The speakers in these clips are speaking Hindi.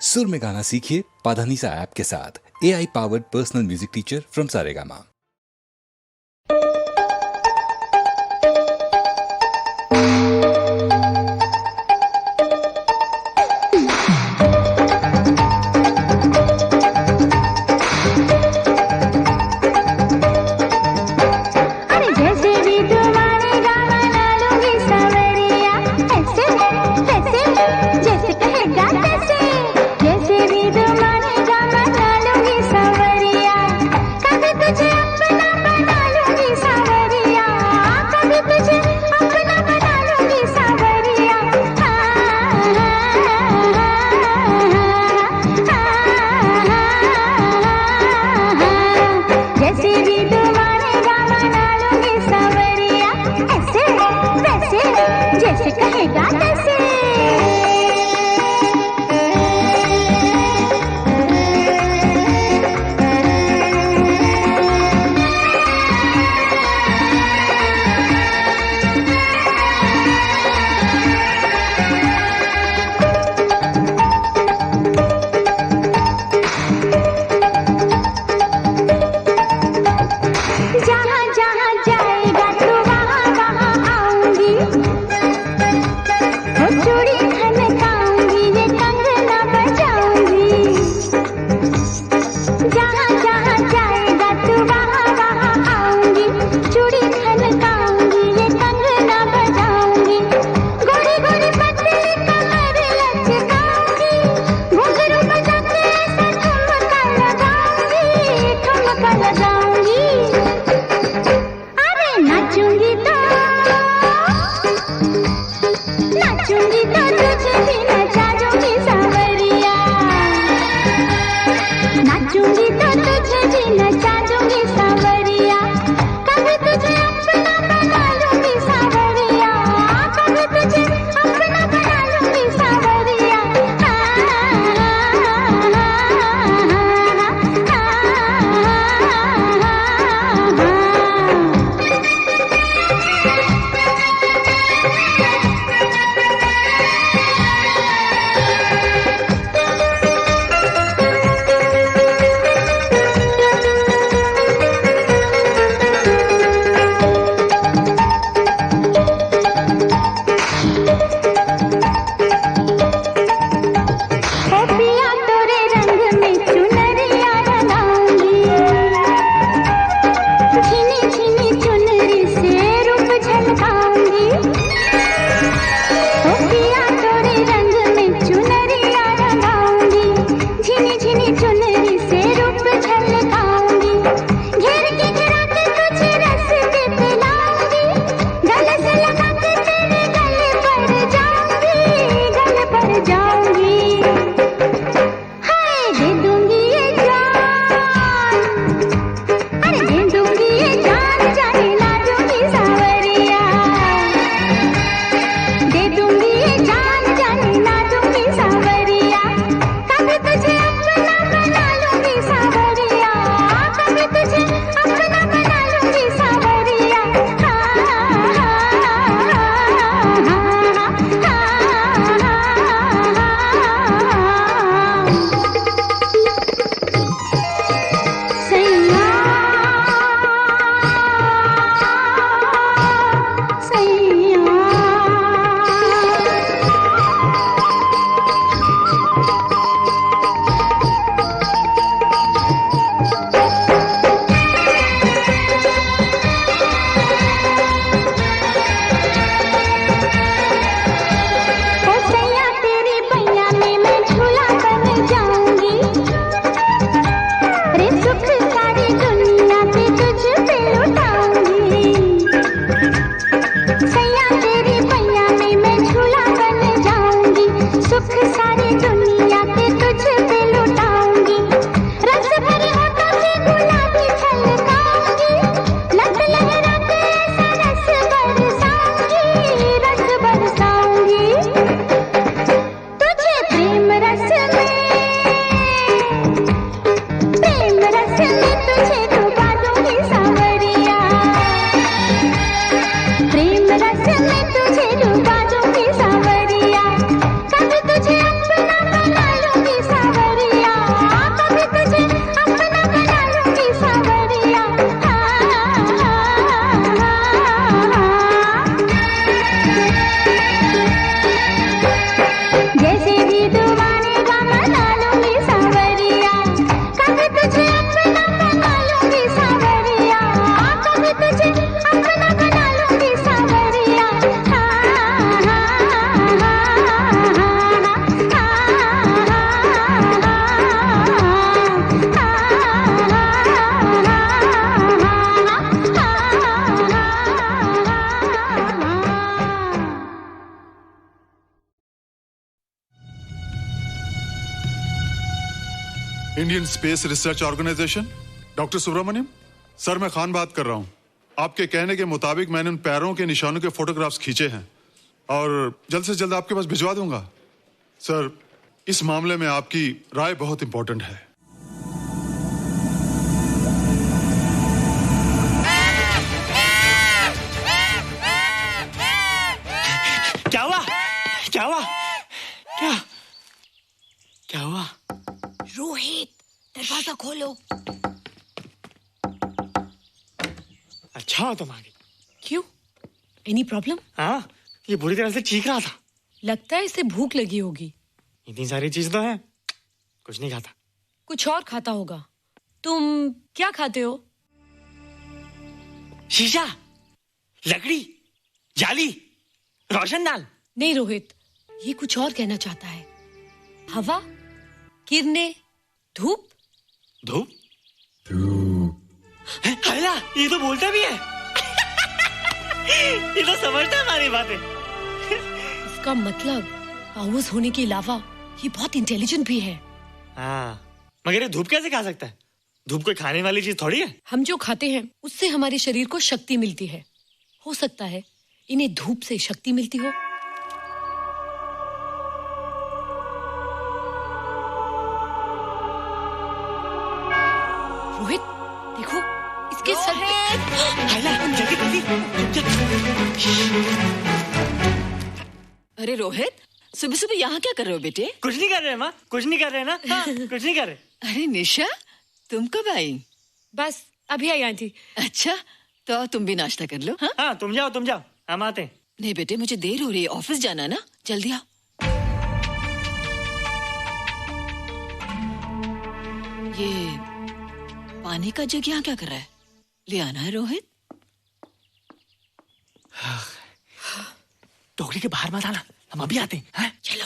सुर में गाना सीखिए पाधानीसा ऐप के साथ। AI powered personal music teacher from Saregama. जैसे भी तुम मानेगा मना लूंगी सवरिया, कभी तुझे Indian space research organisation. Doctor Subramaniam sir, मैं खान बात कर रहा हूँ। आपके कहने के मुताबिक मैंने उन पैरों के निशानों के फोटोग्राफ्स खींचे हैं और जल्द से जल्द आपके पास भिजवा दूंगा। सर, इस मामले में आपकी राय बहुत इंपॉर्टेंट है। क्या हुआ? क्या हुआ? क्या क्या हुआ? रोहित, दरवाजा खोलो। अच्छा हो तुम आ गई। क्यों? Any problem? हाँ, ये बुरी तरह से चीख रहा था। लगता है इसे भूख लगी होगी। इतनी सारी चीज तो है, कुछ नहीं खाता। कुछ और खाता होगा। तुम क्या खाते हो? शीशा, लकड़ी, जाली, रोशनदान। नहीं रोहित, ये कुछ और कहना चाहता है। हवा, किरणें, धूप। धूप? हैला, ये तो बोलता भी है। ये तो समझता है हमारी बातें। इसका मतलब पावर्स होने के अलावा ये बहुत इंटेलिजेंट भी है। हाँ, मगर ये धूप कैसे खा सकता है? धूप कोई खाने वाली चीज थोड़ी है। हम जो खाते हैं उससे हमारे शरीर को शक्ति मिलती है। हो सकता है इन्हें धूप से शक्ति मिलती हो। रोहित, देखो इसके सर पे। हैला, जल्दी जल्दी। अरे रोहित, सुबह सुबह यहाँ क्या कर रहे हो बेटे? कुछ नहीं कर रहे माँ, कुछ नहीं कर रहे ना। हाँ, कुछ नहीं कर रहे। अरे निशा, तुम कब आई? बस अभी आई आंटी। अच्छा, तो तुम भी नाश्ता कर लो। हाँ, हाँ, तुम जाओ, हम आते हैं। नहीं बेटे, मुझे देर हो रही है, ऑफिस जाना ना, जल्दी आओ। ये पानी का जग यहाँ क्या कर रहा है? ले आना है रोहित। टोकरी के बाहर मत आना, हम अभी आते हैं। चलो।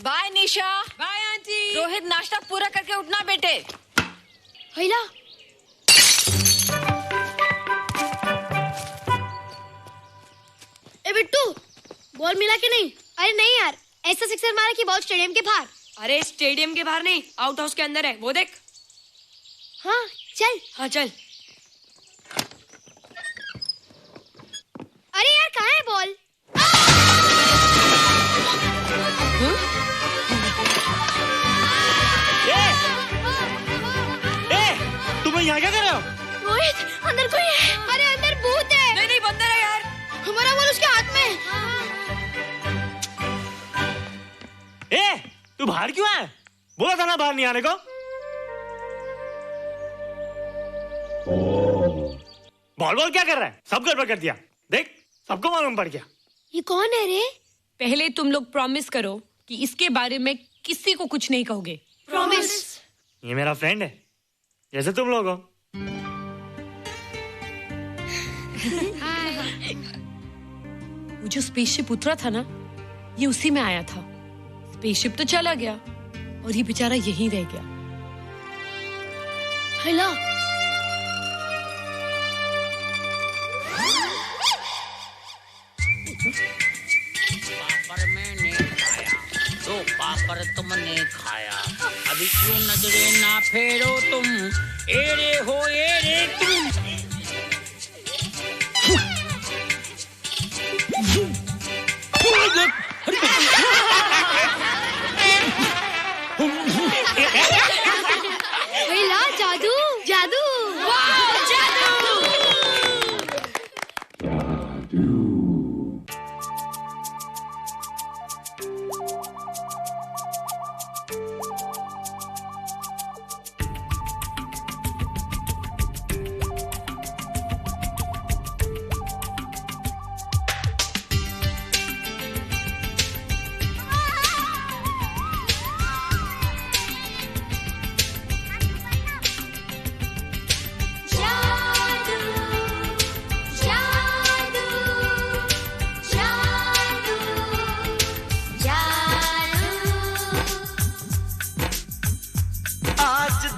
Bye Nisha. Bye aunty. Rohit, नाश्ता पूरा करके उठना बेटे। हैला, ए बिट्टू, बॉल मिला कि नहीं? अरे नहीं यार, ऐसा सिक्सर मारा कि बॉल स्टेडियम के बाहर। अरे स्टेडियम के बाहर नहीं, आउट हाउस के अंदर है, वो देख। हाँ चल। हाँ चल। अरे यार, कहाँ है बॉल? तुम यहाँ क्या कर रहे हो? रोहित, अंदर कोई है। अरे अंदर भूत है। नहीं बंदर है यार। हमारा बॉल उसके हाथ में। तू बाहर क्यों है? बोला था ना बाहर नहीं आने को। बॉल क्या कर रहा है? सब गड़बड़ कर दिया। देख, सबको मालूम पड़ गया। ये कौन है रे? पहले तुम लोग प्रॉमिस करो कि इसके बारे में किसी को कुछ नहीं कहोगे। प्रॉमिस। ये मेरा फ्रेंड है, जैसे तुम लोग हो। वो जो स्पेसशिप उतरा था ना, ये उसी में आया था। स्पेसशिप तो चला गया और ये बेचारा यहीं रह गया। हैला, पापड़ मैंने खाया, दो पापड़ तुमने खाया, अभी क्यों नजरे ना फेरो तुम, एरे हो एरे तुम। हैला, जादू जादू।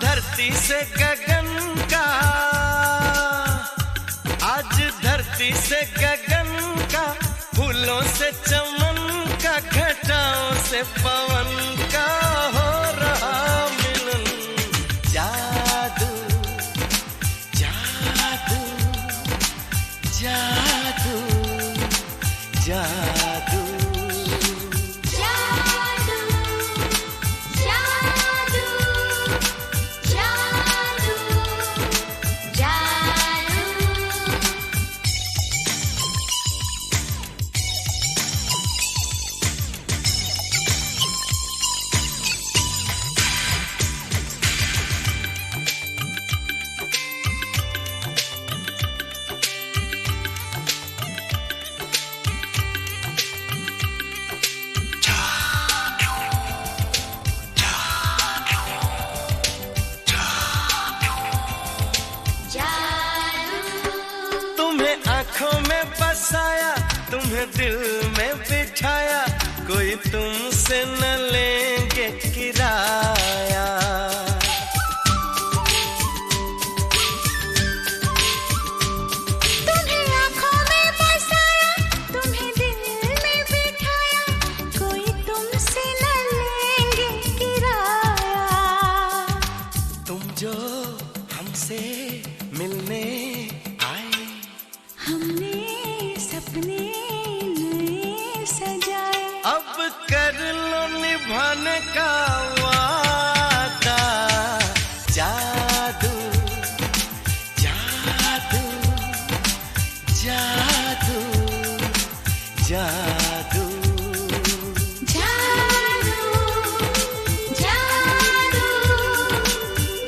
धरती से गगन का, आज धरती से गगन का, फूलों से चमन का, घटाओं से पवन का हो तुम्हें दिल में बिठाया, कोई तुमसे न लेंगे किराया। तुम्हें आँखों में बसाया, तुम्हें दिल में बिठाया, कोई तुमसे न लेंगे किराया। तुम जो हमसे मिलने आए, हमने सपने नए सजाए, अब कर लो निभाने का वादा। जादू जादू जादू जादू जादू जादू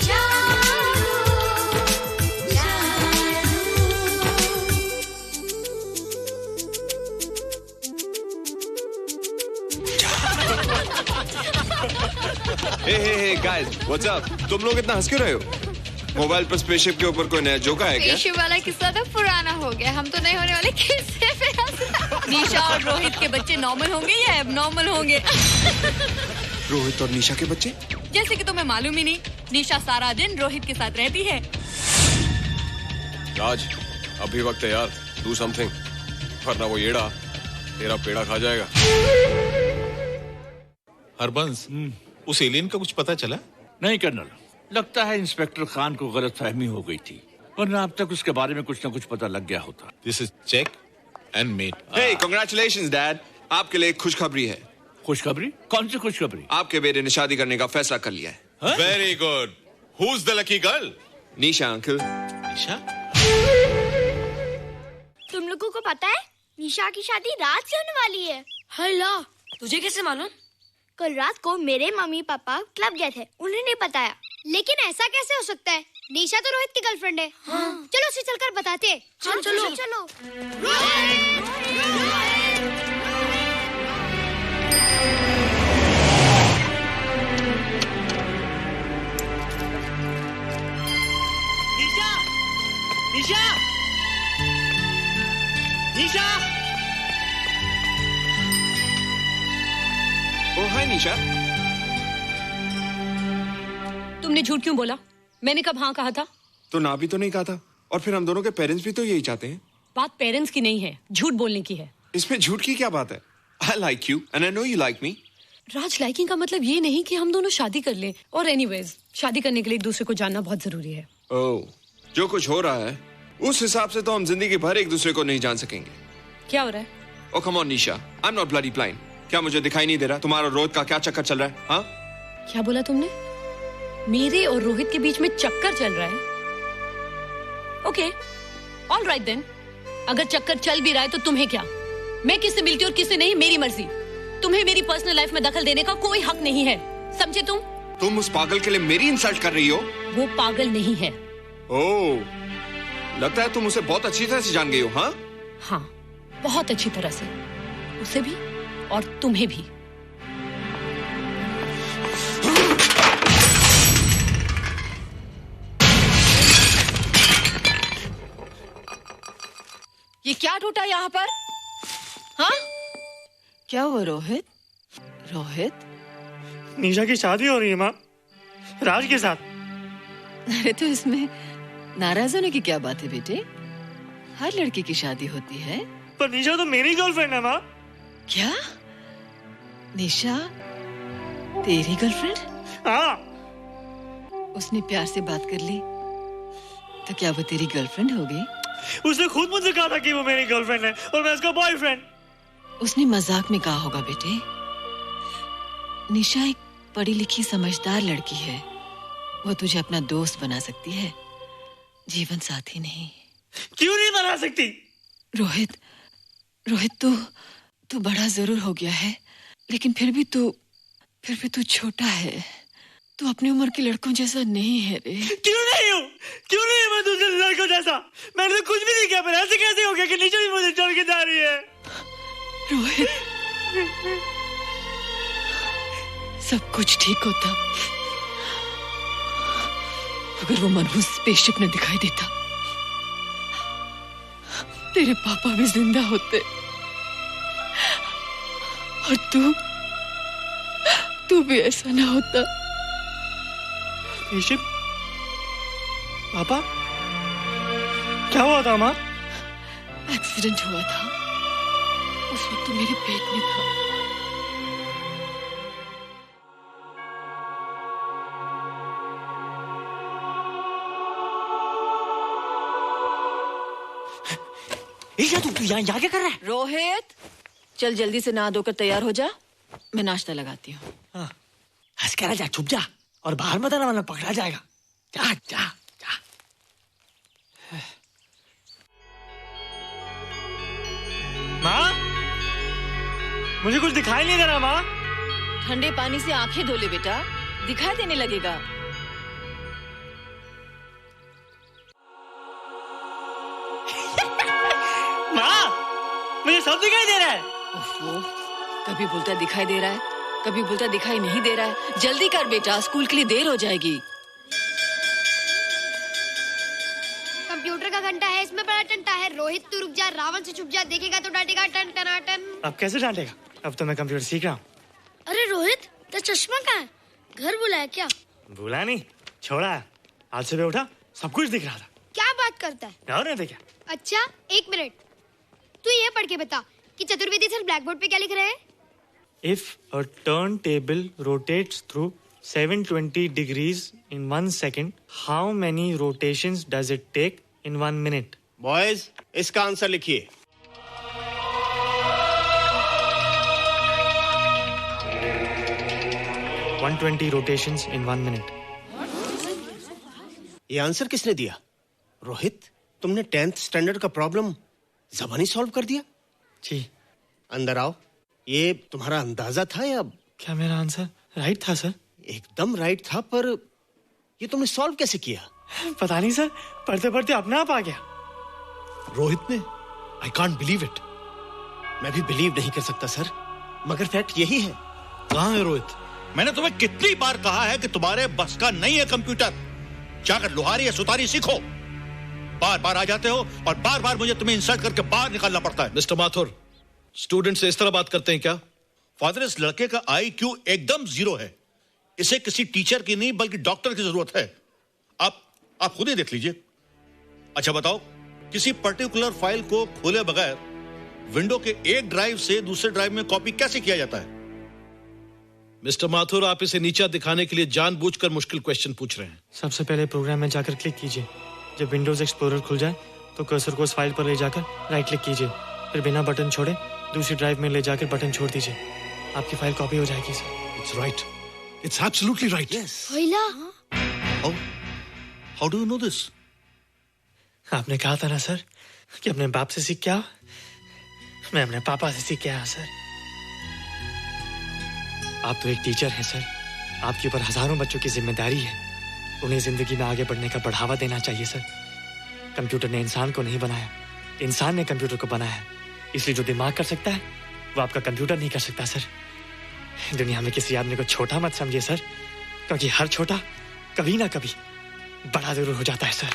जादू हे गाइस, व्हाट्स अप? तुम लोग इतना हंस क्यों रहे हो? मोबाइल पर स्पेसशिप के ऊपर कोई नया जोक आया क्या? स्पेसशिप वाला किस्सा तो पुराना हो गया, हम तो नहीं होने वाले किस्से पे हंस। निशा और रोहित के बच्चे नॉर्मल होंगे या एबनॉर्मल होंगे? रोहित और निशा के बच्चे? जैसे कि तुम्हें मालूम ही नहीं, निशा सारा दिन रोहित के साथ रहती है। राज, अभी वक्त है यार, डू समथिंग, वरना वो येड़ा तेरा पेड़ा खा जाएगा। हरबंस, उस एलियन का कुछ पता चला? नहीं कर्नल, लगता है इंस्पेक्टर खान को गलतफहमी हो गई थी, वरना अब तक उसके बारे में कुछ न कुछ पता लग गया होता। This is check and mate. Hey, congratulations dad, आपके लिए एक खुशखबरी है। खुशखबरी? कौन सी खुशखबरी? आपके बेटे ने शादी करने का फैसला कर लिया है। Very good. Who is the lucky girl? Nisha uncle. Nisha? तुम लोगों को पता है निशा की शादी रात से होने वाली है। हल्ला, तुझे कैसे मालूम? कल रात को मेरे मम्मी पापा क्लब गए थे, उन्हें बताया। लेकिन ऐसा कैसे हो सकता है? निशा तो रोहित की गर्लफ्रेंड है। हाँ। चलो उसे चलकर बताते हैं। हाँ, चलो चलो। निशा! निशा! निशा! ओ हाय निशा। तुमने झूठ क्यों बोला? मैंने कब हाँ कहा था? तो ना भी तो नहीं कहा था, और फिर हम दोनों के पेरेंट्स भी तो यही चाहते हैं। बात पेरेंट्स की नहीं है, झूठ बोलने की है। इसमें झूठ की क्या बात है? I like you and I know you like me. Raj, liking का मतलब ये नहीं कि हम दोनों शादी कर लें। और एनीवेज, शादी करने के लिए एक दूसरे को जानना बहुत जरूरी है। ओह, जो कुछ हो रहा है उस हिसाब से तो हम जिंदगी भर एक दूसरे को नहीं जान सकेंगे। क्या हो रहा है? Oh come on Nisha, I am not bloody blind. क्या मुझे दिखाई नहीं दे रहा तुम्हारा रोहित का क्या चक्कर चल रहा है? हाँ, क्या बोला तुमने? मेरे और रोहित के बीच में चक्कर चल रहा है? Okay, all right then. अगर चक्कर चल भी रहा है तो तुम्हें क्या? मैं किससे मिलती हूँ और किससे नहीं, मेरी मर्जी। तुम्हें मेरी पर्सनल लाइफ में दखल देने का कोई हक नहीं है, समझे तुम? तुम उस पागल के लिए मेरी इंसल्ट कर रही हो? वो पागल नहीं है। ओह, लगता है तुम उसे बहुत अच्छी तरह से जान गई हो। हाँ हाँ, बहुत अच्छी तरह से, उसे भी और तुम्हें भी। ये क्या टूटा यहाँ पर? हाँ, क्या हुआ रोहित? रोहित, निशा की शादी हो रही है माँ, राज के साथ। अरे तो इसमें नाराज होने की क्या बात है बेटे? हर लड़की की शादी होती है। पर निशा तो मेरी गर्लफ्रेंड है माँ। क्या? निशा तेरी गर्लफ्रेंड? हाँ। उसने प्यार से बात कर ली तो क्या वो तेरी गर्लफ्रेंड हो गई? उसने खुद मुझसे कहा था कि वो मेरी गर्लफ्रेंड है और मैं उसका बॉयफ्रेंड। उसने मजाक में कहा होगा बेटे। निशा एक पढ़ी लिखी समझदार लड़की है, वो तुझे अपना दोस्त बना सकती है, जीवन साथी नहीं। क्यों नहीं बना सकती? रोहित, रोहित तू बड़ा जरूर हो गया है, लेकिन फिर भी तू छोटा है। तू अपनी उम्र के लड़कों जैसा नहीं है रे। क्यों नहीं हूँ? क्यों नहीं है मैं दूसरे लड़कों जैसा? मैंने तो कुछ भी नहीं किया, पर ऐसे कैसे हो गया कि निशा भी मुझे छोड़ के जा रही है? रोहित, सब कुछ ठीक होता अगर वो मनहूस स्पेसशिप न दिखाई देता। तेरे पापा भी जिंदा होते और तू भी ऐसा ना होता। ऋषभ, पापा, क्या हुआ था माँ? एक्सीडेंट हुआ था, उस वक्त मेरे पेट में था। तू यहाँ क्या कर रहा है? रोहित, चल जल्दी से नहा धोकर तैयार हो जा, मैं नाश्ता लगाती हूँ। हंस कर जा, छुप जा और बाहर मत आना वरना पकड़ा जाएगा। जा जा जा। माँ, मुझे कुछ दिखाई नहीं दे रहा माँ। ठंडे पानी से आंखें धो ले बेटा, दिखाई देने लगेगा। मुझे सब दिखाई दे रहा है। कभी बोलता दिखाई दे रहा है, कभी बोलता दिखाई नहीं दे रहा है। जल्दी कर बेटा, स्कूल के लिए देर हो जाएगी। कंप्यूटर का घंटा है, इसमें बड़ा टंटा है। रोहित तू रुक जा, रावण से छुप जा, देखेगा तो डांटेगा टन टनाटन। अब कैसे डांटेगा? अब तो मैं कंप्यूटर सीख रहा हूँ। अरे रोहित, तेरा चश्मा कहाँ है? घर बुलाया क्या? भूला नहीं, छोड़ा है। आज सुबह उठा, सब कुछ दिख रहा था। क्या बात करता है? और नहीं देखा? अच्छा, एक मिनट, तू ये पढ़ के बता कि चतुर्वेदी सर ब्लैक बोर्ड पे क्या लिख रहे हैं? If a turntable rotates through 720 degrees in 1 second, how many rotations does it take in 1 minute? Boys, इसका आंसर लिखिए। $120 rotations in 1 minute. ये आंसर किसने दिया? रोहित, तुमने 10th स्टैंडर्ड का प्रॉब्लम ज़बानी सॉल्व कर दिया? जी। अंदर आओ। ये तुम्हारा अंदाजा था या? क्या मेरा आंसर राइट था सर? एकदम राइट था, पर ये तुमने सॉल्व कैसे किया? पता नहीं सर, पढ़ते पढ़ते अपने आप आ गया। रोहित ने? I can't believe it. मैं भी बिलीव नहीं कर सकता सर, मगर फैक्ट यही है। कहाँ है रोहित? मैंने तुम्हें कितनी बार कहा है कि तुम्हारे बस का नहीं है कंप्यूटर। जाकर लोहारी या सुतारी सीखो। बार बार आ जाते हो और बार बार मुझे तुम्हें इंसल्ट करके बाहर निकालना पड़ता है। मिस्टर माथुर, स्टूडेंट से इस तरह बात करते हैं क्या? फादर, इस लड़के का IQ एकदम 0 है। इसे किसी टीचर की नहीं बल्कि डॉक्टर की जरूरत है। आप खुद ही देख लीजिए। अच्छा बताओ, किसी पर्टिकुलर फाइल को खोले बगैर विंडो के एक ड्राइव से दूसरे ड्राइव में कॉपी कैसे किया जाता है? मिस्टर माथुर, आप इसे नीचा दिखाने के लिए जानबूझकर मुश्किल क्वेश्चन पूछ रहे हैं। सबसे पहले प्रोग्राम में जाकर क्लिक कीजिए। जब विंडोज एक्सप्लोरर खुल जाए तो कर्सर को उस फाइल पर ले जाकर राइट क्लिक कीजिए, फिर बिना बटन छोड़े दूसरी ड्राइव में ले जाकर बटन छोड़ दीजिए। आपकी फाइल कॉपी हो जाएगी sir. It's right, it's absolutely right. How do you know this? आपने कहा था ना सर कि अपने बाप से सीख के आओ। मैं अपने पापा से सीख के आया सर। आप तो एक टीचर हैं सर, आपके ऊपर हजारों बच्चों की जिम्मेदारी है। उन्हें जिंदगी में आगे बढ़ने का बढ़ावा देना चाहिए सर। कंप्यूटर ने इंसान को नहीं बनाया, इंसान ने कंप्यूटर को बनाया। इसलिए जो दिमाग कर सकता है वो आपका कंप्यूटर नहीं कर सकता सर। दुनिया में किसी आदमी को छोटा मत समझिए सर, क्योंकि हर छोटा कभी ना कभी बड़ा जरूर हो जाता है सर।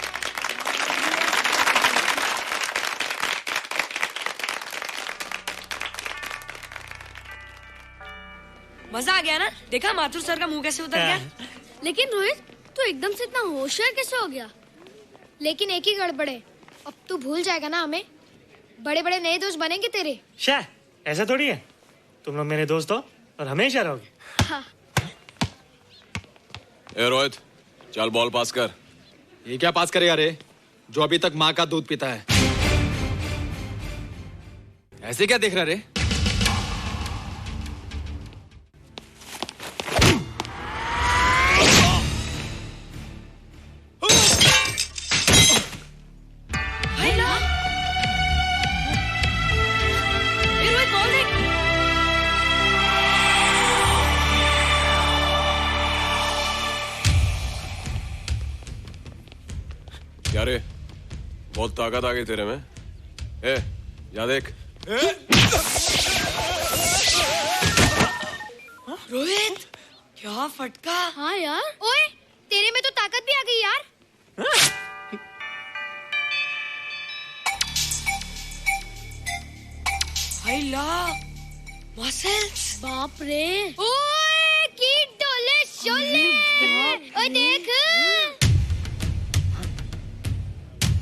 मजा आ गया ना? देखा माथुर सर का मुंह कैसे उतर गया? लेकिन रोहित, तू एकदम से इतना होशियार कैसे हो गया? लेकिन एक ही गड़बड़ है, अब तू भूल जाएगा ना हमें। बड़े बड़े नए दोस्त बनेंगे तेरे। शाह, ऐसा थोड़ी है। तुम लोग मेरे दोस्त हो और हमेशा रहोगे। हाँ। ए रोहित, चल बॉल पास कर। ये क्या पास करेगा रे, जो अभी तक माँ का दूध पीता है? ऐसे क्या देख रहा रे? क्या रे, बहुत ताकत आ गई तेरे में। ए, या देख। रोहित, क्या फटका। हाँ यार, ओए तेरे में तो ताकत भी आ गई यार। मसल्स। बाप रे। ओए कीट डोले शोले। ओए देख।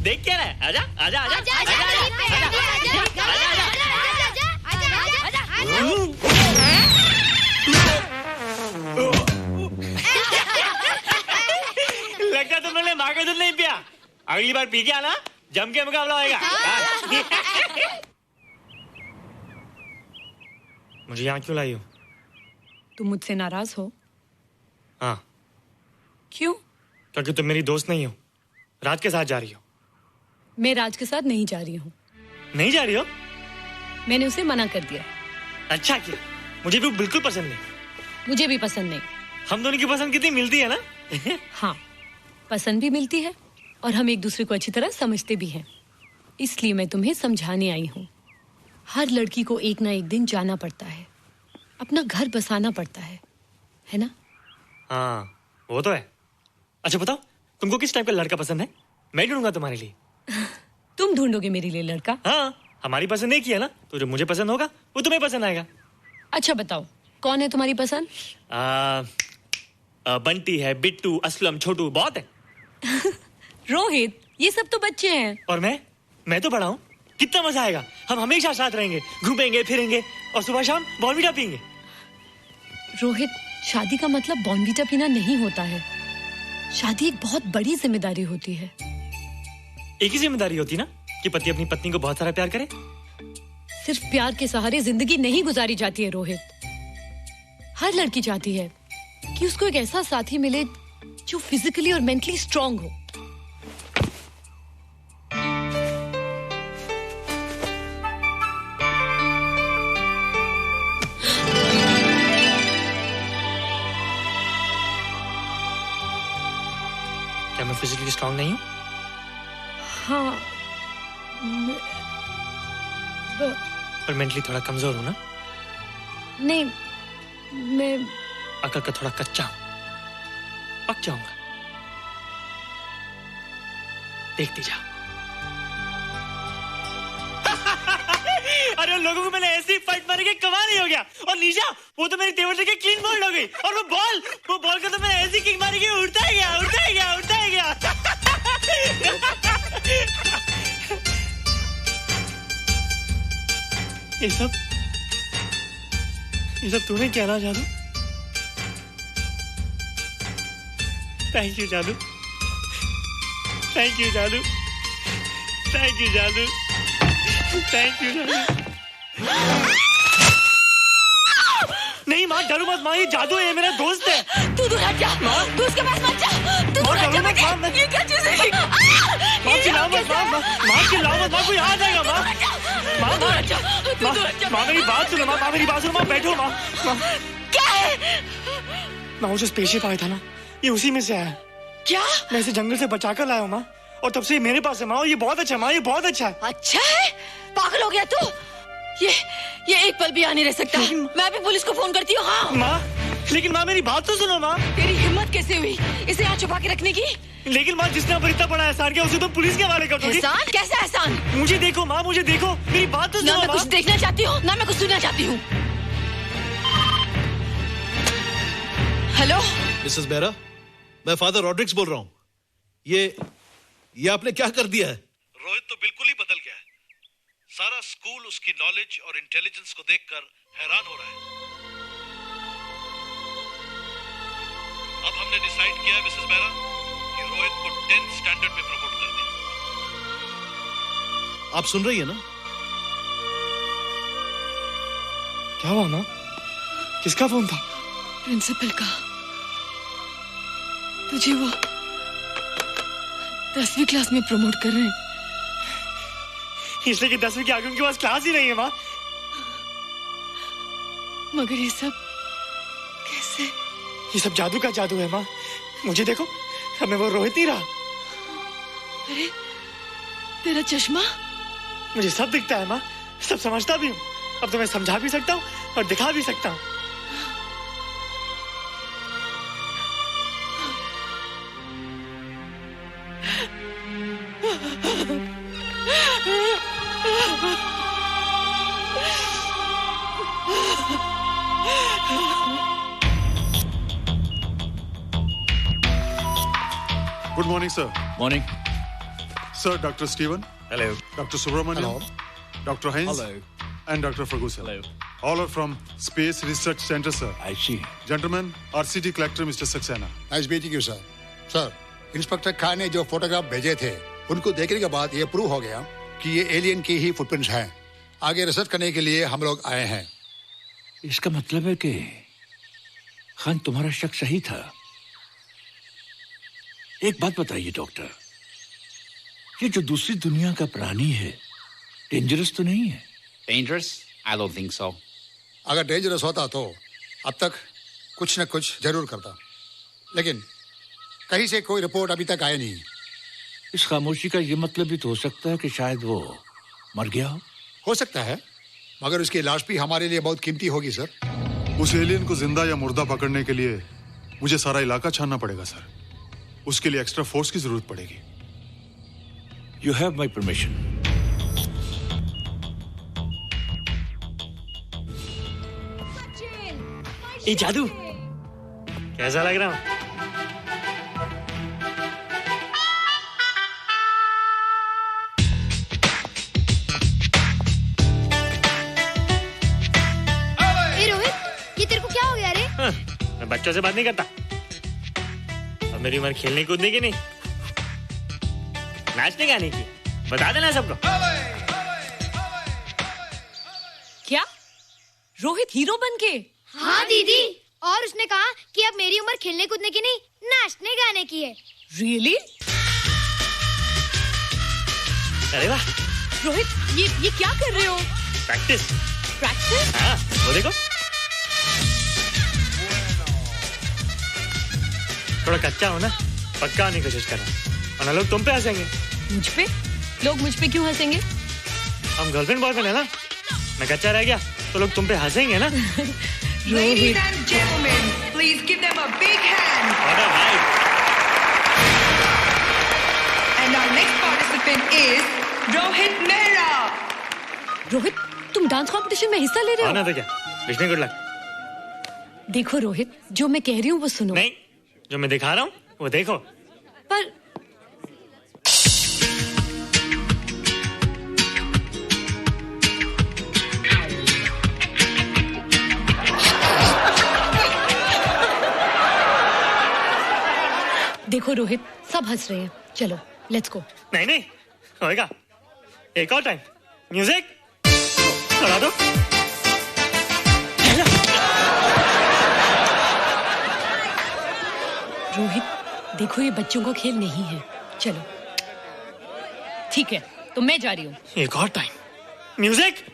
देख क्या रहा है? आजा आजा आजा आजा आजा लगता तुमने माँ का दूध नहीं पिया। अगली बार पी के आना, जम के मुकाबला होएगा। मुझे यहाँ क्यों लाई हो? तुम मुझसे नाराज हो? हाँ। क्यों? क्योंकि तुम मेरी दोस्त नहीं हो, राज के साथ जा रही हो। मैं राज के साथ नहीं जा रही हूँ। नहीं जा रही हो? मैंने उसे मना कर दिया। अच्छा किया, मुझे भी बिल्कुल पसंद नहीं। मुझे भी पसंद नहीं। हम दोनों की पसंद कितनी मिलती है ना? हाँ, पसंद भी मिलती है और हम एक दूसरे को अच्छी तरह समझते भी हैं। इसलिए मैं तुम्हें समझाने आई हूँ। हर लड़की को एक ना एक दिन जाना पड़ता है, अपना घर बसाना पड़ता है ना? हाँ, वो तो है। अच्छा बताओ, तुमको किस टाइप का लड़का पसंद है? मैं ढूंढूंगा तुम्हारे लिए। तुम ढूंढोगे मेरे लिए लड़का? हाँ, हमारी पसंद एक ही है ना, तो जो मुझे पसंद होगा वो तुम्हें पसंद आएगा। अच्छा बताओ, कौन है तुम्हारी पसंद? बंटी है, बिट्टू, असलम, छोटू, बहुत है। रोहित, ये सब तो बच्चे हैं। और मैं तो बड़ा हूँ। कितना मजा आएगा, हम हमेशा साथ रहेंगे, घूमेंगे फिरेंगे और सुबह शाम बॉर्नवीटा पीएंगे। रोहित, शादी का मतलब बॉर्नवीटा पीना नहीं होता है। शादी एक बहुत बड़ी जिम्मेदारी होती है। एक ही जिम्मेदारी होती ना कि पति अपनी पत्नी को बहुत सारा प्यार करे। सिर्फ प्यार के सहारे जिंदगी नहीं गुजारी जाती है रोहित। हर लड़की चाहती है कि उसको एक ऐसा साथी मिले जो फिजिकली और मेंटली स्ट्रांग हो। क्या मैं फिजिकली स्ट्रांग नहीं हूँ? हाँ, पर मेंटली थोड़ा कमजोर हूँ ना? नहीं, मैं अकल का थोड़ा कच्चा हूँ, पक जाऊंगा। देखती जा। अरे उन लोगों को मैंने ऐसी फाइट मारी कि कमाल ही हो गया। और निशा, वो तो मेरी टेबल से क्लीन बोल्ड हो गई। और वो बॉल का तो मैंने ऐसी किक मारी कि उड़ता ही गया। ये सब तूने क्या ना जादू? थैंक यू जादू। थैंक यू जादू। थैंक यू जादू। थैंक यू जादू। नहीं माँ, डरो मत माँ, ये जादू है, मेरा दोस्त है। तू दूर हट जा, तू उसके पास मत जा। तू दूर हट जा। मैं ये क्या चीज़ है? माँ चिल्लाओ मत, माँ चिल्लाओ मत, माँ कोई आ जाएगा। माँ मेरी बात सुनो, माँ मेरी बात सुनो, माँ बैठो। माँ क्या है? माँ, वो जो स्पेसशिप आया था ना, ये उसी में से आया। क्या? मैं इसे जंगल से बचाकर लाया हूँ माँ, और तब से ये मेरे पास है माँ। और ये बहुत अच्छा है माँ, ये बहुत अच्छा है। अच्छा है? पागल हो गया तू? ये एक पल भी यहाँ नहीं रह सकता। मैं भी पुलिस को फोन करती हूँ। हाँ माँ, लेकिन माँ मेरी बात तो सुनो माँ। तेरी हिम्मत कैसे हुई इसे यहाँ छुपा के रखने की? लेकिन माँ, जिसने पर इतना बड़ा एहसान किया उसे तो पुलिस के हवाले कर दोगी। एहसान? कैसा एहसान? मुझे देखो माँ, मुझे देखो, मेरी बात तो सुनो। ना मैं कुछ देखना चाहती हूँ, ना मैं कुछ सुनना चाहती हूँ। हेलो मिसेस बेरा, मैं फादर रॉड्रिक्स बोल रहा हूँ। ये आपने क्या कर दिया है? रोहित तो बिल्कुल ही बदल गया है। सारा स्कूल उसकी नॉलेज और इंटेलिजेंस को देखकर हैरान हो रहा है। अब हमने डिसाइड किया है मिसेस बेरा कि रोहित को 10th स्टैंडर्ड में प्रमोट कर दें। आप सुन रही है ना? क्या हुआ माँ? किसका फोन था? प्रिंसिपल का। तुझे वो 10वीं क्लास में प्रमोट कर रहे हैं। इसलिए कि 10वीं के आगे उनके पास क्लास ही नहीं है माँ। मगर ये सब कैसे? ये सब जादू का जादू है माँ। मुझे देखो, अब मैं वो रोहित नहीं रहा। अरे तेरा चश्मा? मुझे सब दिखता है माँ, सब समझता भी हूँ। अब तो मैं समझा भी सकता हूँ और दिखा भी सकता हूँ। Good morning sir. Morning sir, doctor Steven, hello, doctor Subramaniam, doctor Hines, and Dr. Ferguson. Hello. All are from Space Research Center, sir. I see. Gentlemen, RCT collector Mr. Saxena. Nice meeting you, sir. Sir, inspector Khan ने जो फोटोग्राफ भेजे थे, उनको देखने के बाद ये प्रूव हो गया कि ये एलियन की ही फुटप्रिंट्स हैं। आगे रिसर्च करने के लिए हम लोग आए हैं। इसका मतलब है कि खान, तुम्हारा शक सही था। एक बात बताइए डॉक्टर, ये जो दूसरी दुनिया का प्राणी है, डेंजरस तो नहीं है? Dangerous? I don't think so. अगर डेंजरस होता तो अब तक कुछ न कुछ जरूर करता, लेकिन कहीं से कोई रिपोर्ट अभी तक आई नहीं। इस खामोशी का ये मतलब भी तो हो सकता है कि शायद वो मर गया हो सकता है, मगर उसकी लाश भी हमारे लिए बहुत कीमती होगी सर। उस एलियन को जिंदा या मुर्दा पकड़ने के लिए मुझे सारा इलाका छानना पड़ेगा सर। उसके लिए एक्स्ट्रा फोर्स की जरूरत पड़ेगी। You have my permission. ए जादू, कैसा लग रहा हूँ? ये तेरे को क्या हो गया रे? मैं बच्चों से बात नहीं करता। अब मेरी उम्र खेलने कूदने की नहीं, नाचने गाने की। बता देना सबको। क्या रोहित हीरो बन के? हाँ दीदी, और उसने कहा कि अब मेरी उम्र खेलने कूदने की नहीं, नाचने गाने की है। रियली? अरे वाह रोहित, ये क्या कर रहे हो? प्रैक्टिस। प्रैक्टिस? हाँ, वो देखो, थोड़ा कच्चा हो ना, पक्का होने की कोशिश करना, वरना लोग तुम पे हंसेंगे। मुझ पे? लोग मुझ पे क्यों हंसेंगे? हम गर्लफ्रेंड बॉयफ्रेंड है ना, मैं कच्चा रह गया तो लोग तुम पे हंसेंगे ना। Ladies and gentlemen, please give them a big hand. And our next participant is Rohit Mehra. Rohit, तुम डांस कंपटीशन में हिस्सा ले रहे हो? ना तो क्या, विश मी गुड लक। देखो रोहित, जो मैं कह रही हूँ वो सुनो। नहीं, जो मैं दिखा रहा हूँ वो देखो। पर देखो रोहित, सब हंस रहे हैं। चलो लेट्स गो। नहीं नहीं होएगा, एक और टाइम। म्यूजिक चला दो। रोहित देखो, ये बच्चों का खेल नहीं है। चलो ठीक है, तो मैं जा रही हूँ। एक और time. Music.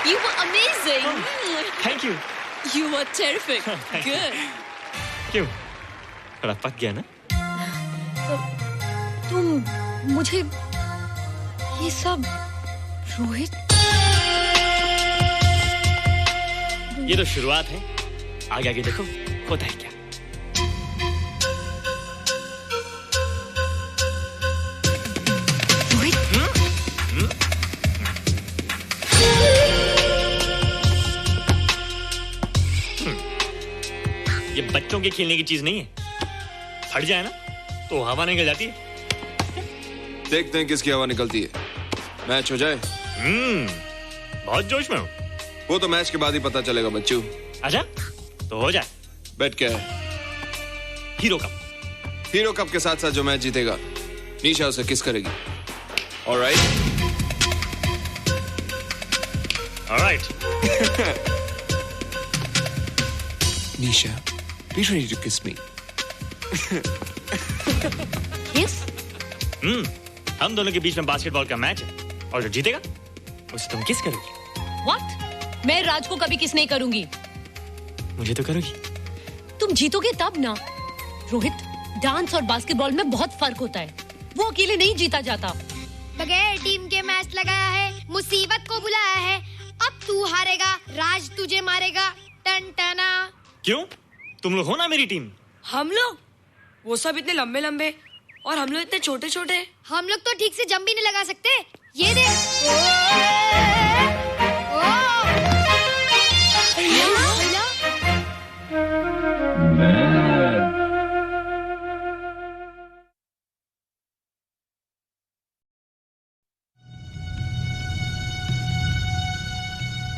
You were amazing. Thank you. You were terrific. Good. क्यों? थोड़ा पक गया ना? तुम मुझे ये सब रोहित, ये तो शुरुआत है, आगे आगे देखो होता है क्या। ये बच्चों के खेलने की चीज नहीं है, फट जाए ना तो हवा निकल जाती है। देखते हैं किसकी हवा निकलती है। मैच हो जाए। बहुत जोश में हूँ। वो तो मैच के बाद ही पता चलेगा बच्चू। अच्छा तो हो जाए। बेट क्या है? Hero cup. हीरो कप के साथ साथ जो मैच जीतेगा निशा उसे किस करेगी। Alright. Nisha, be ready to kiss me. Kiss? हम दोनों के बीच में बास्केटबॉल का मैच है और जो जीतेगा उसे तुम किस करोगी। What? मैं राज को कभी किस नहीं करूंगी। मुझे तो करोगी। तुम जीतोगे तब ना। रोहित, डांस और बास्केटबॉल में बहुत फर्क होता है, वो अकेले नहीं जीता जाता। बगैर टीम के मैच लगाया है, मुसीबत को बुलाया है, अब तू हारेगा, राज तुझे मारेगा। टन टना। क्यों? तुम लोग हो ना मेरी टीम। हम लोग? वो सब इतने लंबे लंबे और हम लोग इतने छोटे छोटे। हम लोग तो ठीक से जंप भी नहीं लगा सकते। ये देख।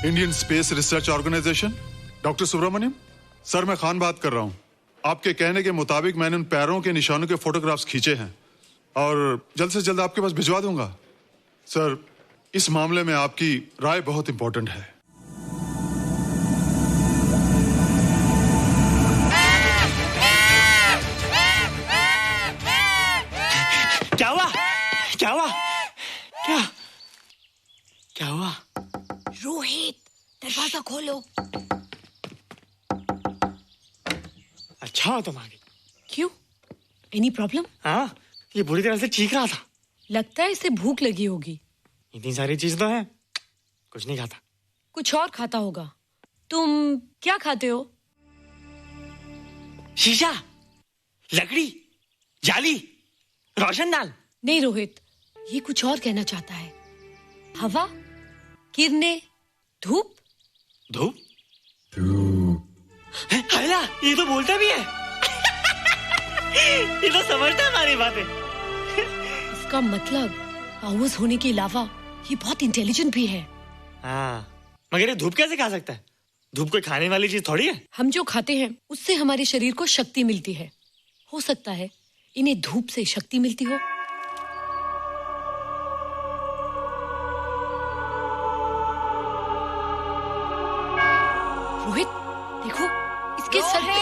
Indian space research organisation, doctor Subramaniam. Sir मैं खान बात कर रहा हूं। आपके कहने के मुताबिक मैंने उन पैरों के निशानों के फोटोग्राफ्स खींचे हैं और जल्द से जल्द आपके पास भिजवा दूंगा। सर इस मामले में आपकी राय बहुत इंपॉर्टेंट है। क्या हुआ? क्या हुआ? क्या हुआ? रोहित, दरवाजा खोलो। अच्छा हो तुम आ गई। क्यों? Any problem? हाँ, ये बुरी तरह से चीख रहा था। लगता है इसे भूख लगी होगी। इतनी सारी चीज तो है, कुछ नहीं खाता। कुछ और खाता होगा। तुम क्या खाते हो? शीशा, लकड़ी, जाली, रोशनदान। नहीं रोहित, ये कुछ और कहना चाहता है। हवा, किरणें, धूप। धूप? हैला, ये तो बोलता भी है। ये तो समझता है हमारी बातें। इसका मतलब पावर्स होने के अलावा ये बहुत इंटेलिजेंट भी है। हाँ, मगर ये धूप कैसे खा सकता है? धूप कोई खाने वाली चीज थोड़ी है। हम जो खाते हैं उससे हमारे शरीर को शक्ति मिलती है। हो सकता है इन्हें धूप से शक्ति मिलती हो। रोहित, देखो इसके सर पे।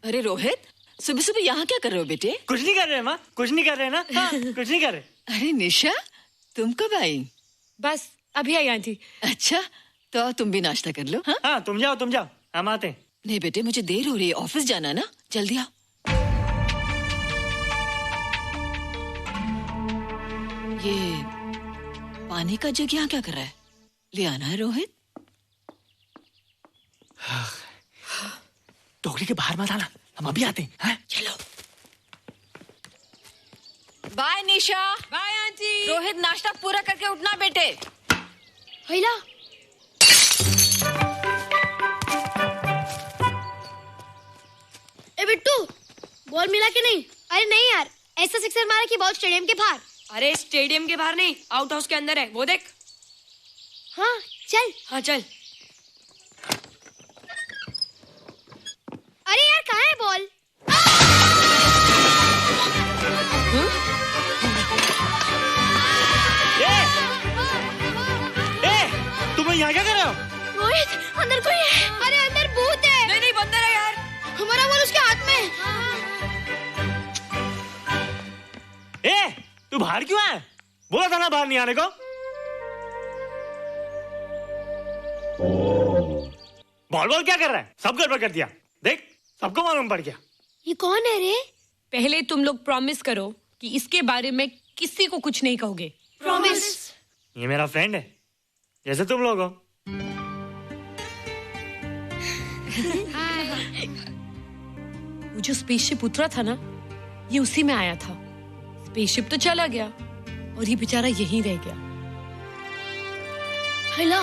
अरे रोहित, सुबह सुबह यहाँ क्या कर रहे हो बेटे? कुछ नहीं कर रहे माँ, कुछ नहीं कर रहे ना। हाँ, कुछ नहीं कर रहे। अरे निशा, तुम कब आई? बस अभी आई आंटी। अच्छा, तो तुम भी नाश्ता कर लो। हाँ, तुम जाओ, हम आते हैं। नहीं बेटे, मुझे देर हो रही है, ऑफिस जाना ना, जल्दी आओ। ये पानी का जग यहाँ क्या कर रहा है? ले आना है रोहित। टोकरी के बाहर मत आना, हम अभी आते हैं। चलो। Bye Nisha. Bye aunty. Rohit, नाश्ता पूरा करके उठना बेटे। हैला। ए बिट्टू, बॉल मिला कि नहीं? अरे नहीं यार, ऐसा सिक्सर मारा कि बॉल स्टेडियम के बाहर। अरे स्टेडियम के बाहर नहीं, आउट हाउस के अंदर है, वो देख। हाँ चल। हाँ चल। अरे यार कहाँ है बॉल? तुम यहाँ क्या कर रहे हो? रोहित, अंदर कोई है। अरे अंदर भूत है। नहीं बंदर है यार। हमारा बॉल उसके हाथ में। तू बाहर क्यों है? बोला था ना बाहर नहीं आने को। बॉल बॉल क्या कर रहा है? सब गड़बड़ कर दिया। देख, सबको मालूम पड़ गया। ये कौन है रे? पहले तुम लोग प्रॉमिस करो कि इसके बारे में किसी को कुछ नहीं कहोगे। प्रॉमिस। ये मेरा फ्रेंड है, जैसे तुम लोग हो। वो जो स्पेसशिप उतरा था ना, ये उसी में आया था। स्पेसशिप तो चला गया और ये बेचारा यहीं रह गया। हेलो।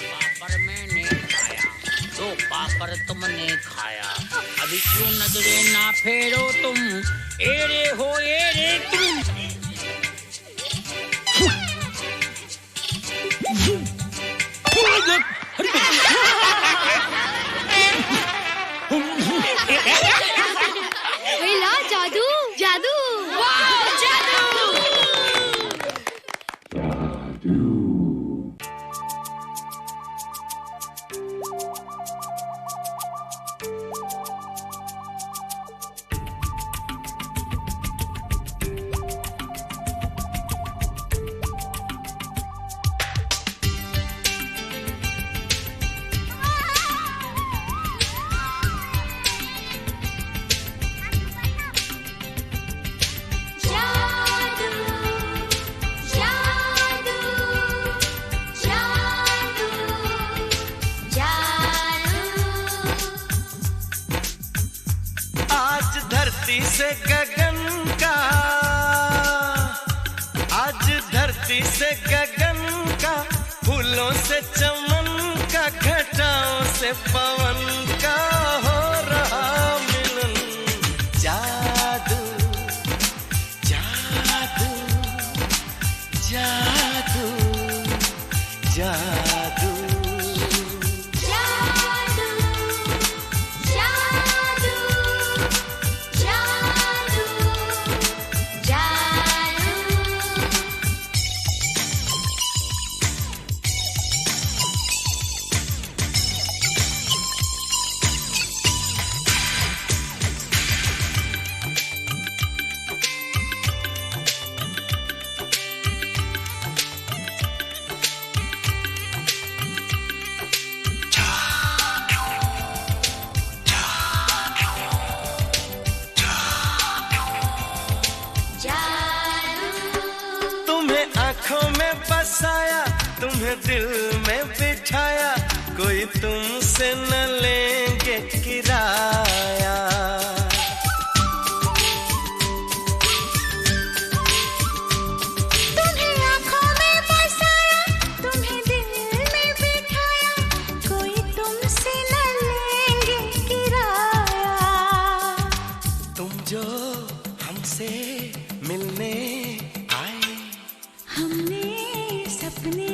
पापड़ मैंने खाया, दो पापड़ तुमने खाया, अभी क्यों नजरें ना फेरो तुम, एरे हो एरे तुम। हेला, जादू जादू। वाह, जादू। धरती से गगन का, आज धरती से गगन का, फूलों से चमन का, घटाओं से पवन का हो रहा मिलन। जादू जादू जादू जादू बसाया, तुम्हें दिल में बिठाया, कोई तुमसे न लेंगे किराया। तुम्हें आँखों में बसाया, तुम्हें दिल में बिठाया, कोई तुमसे न लेंगे किराया। तुम जो हमसे मिलने आए, हमने सपने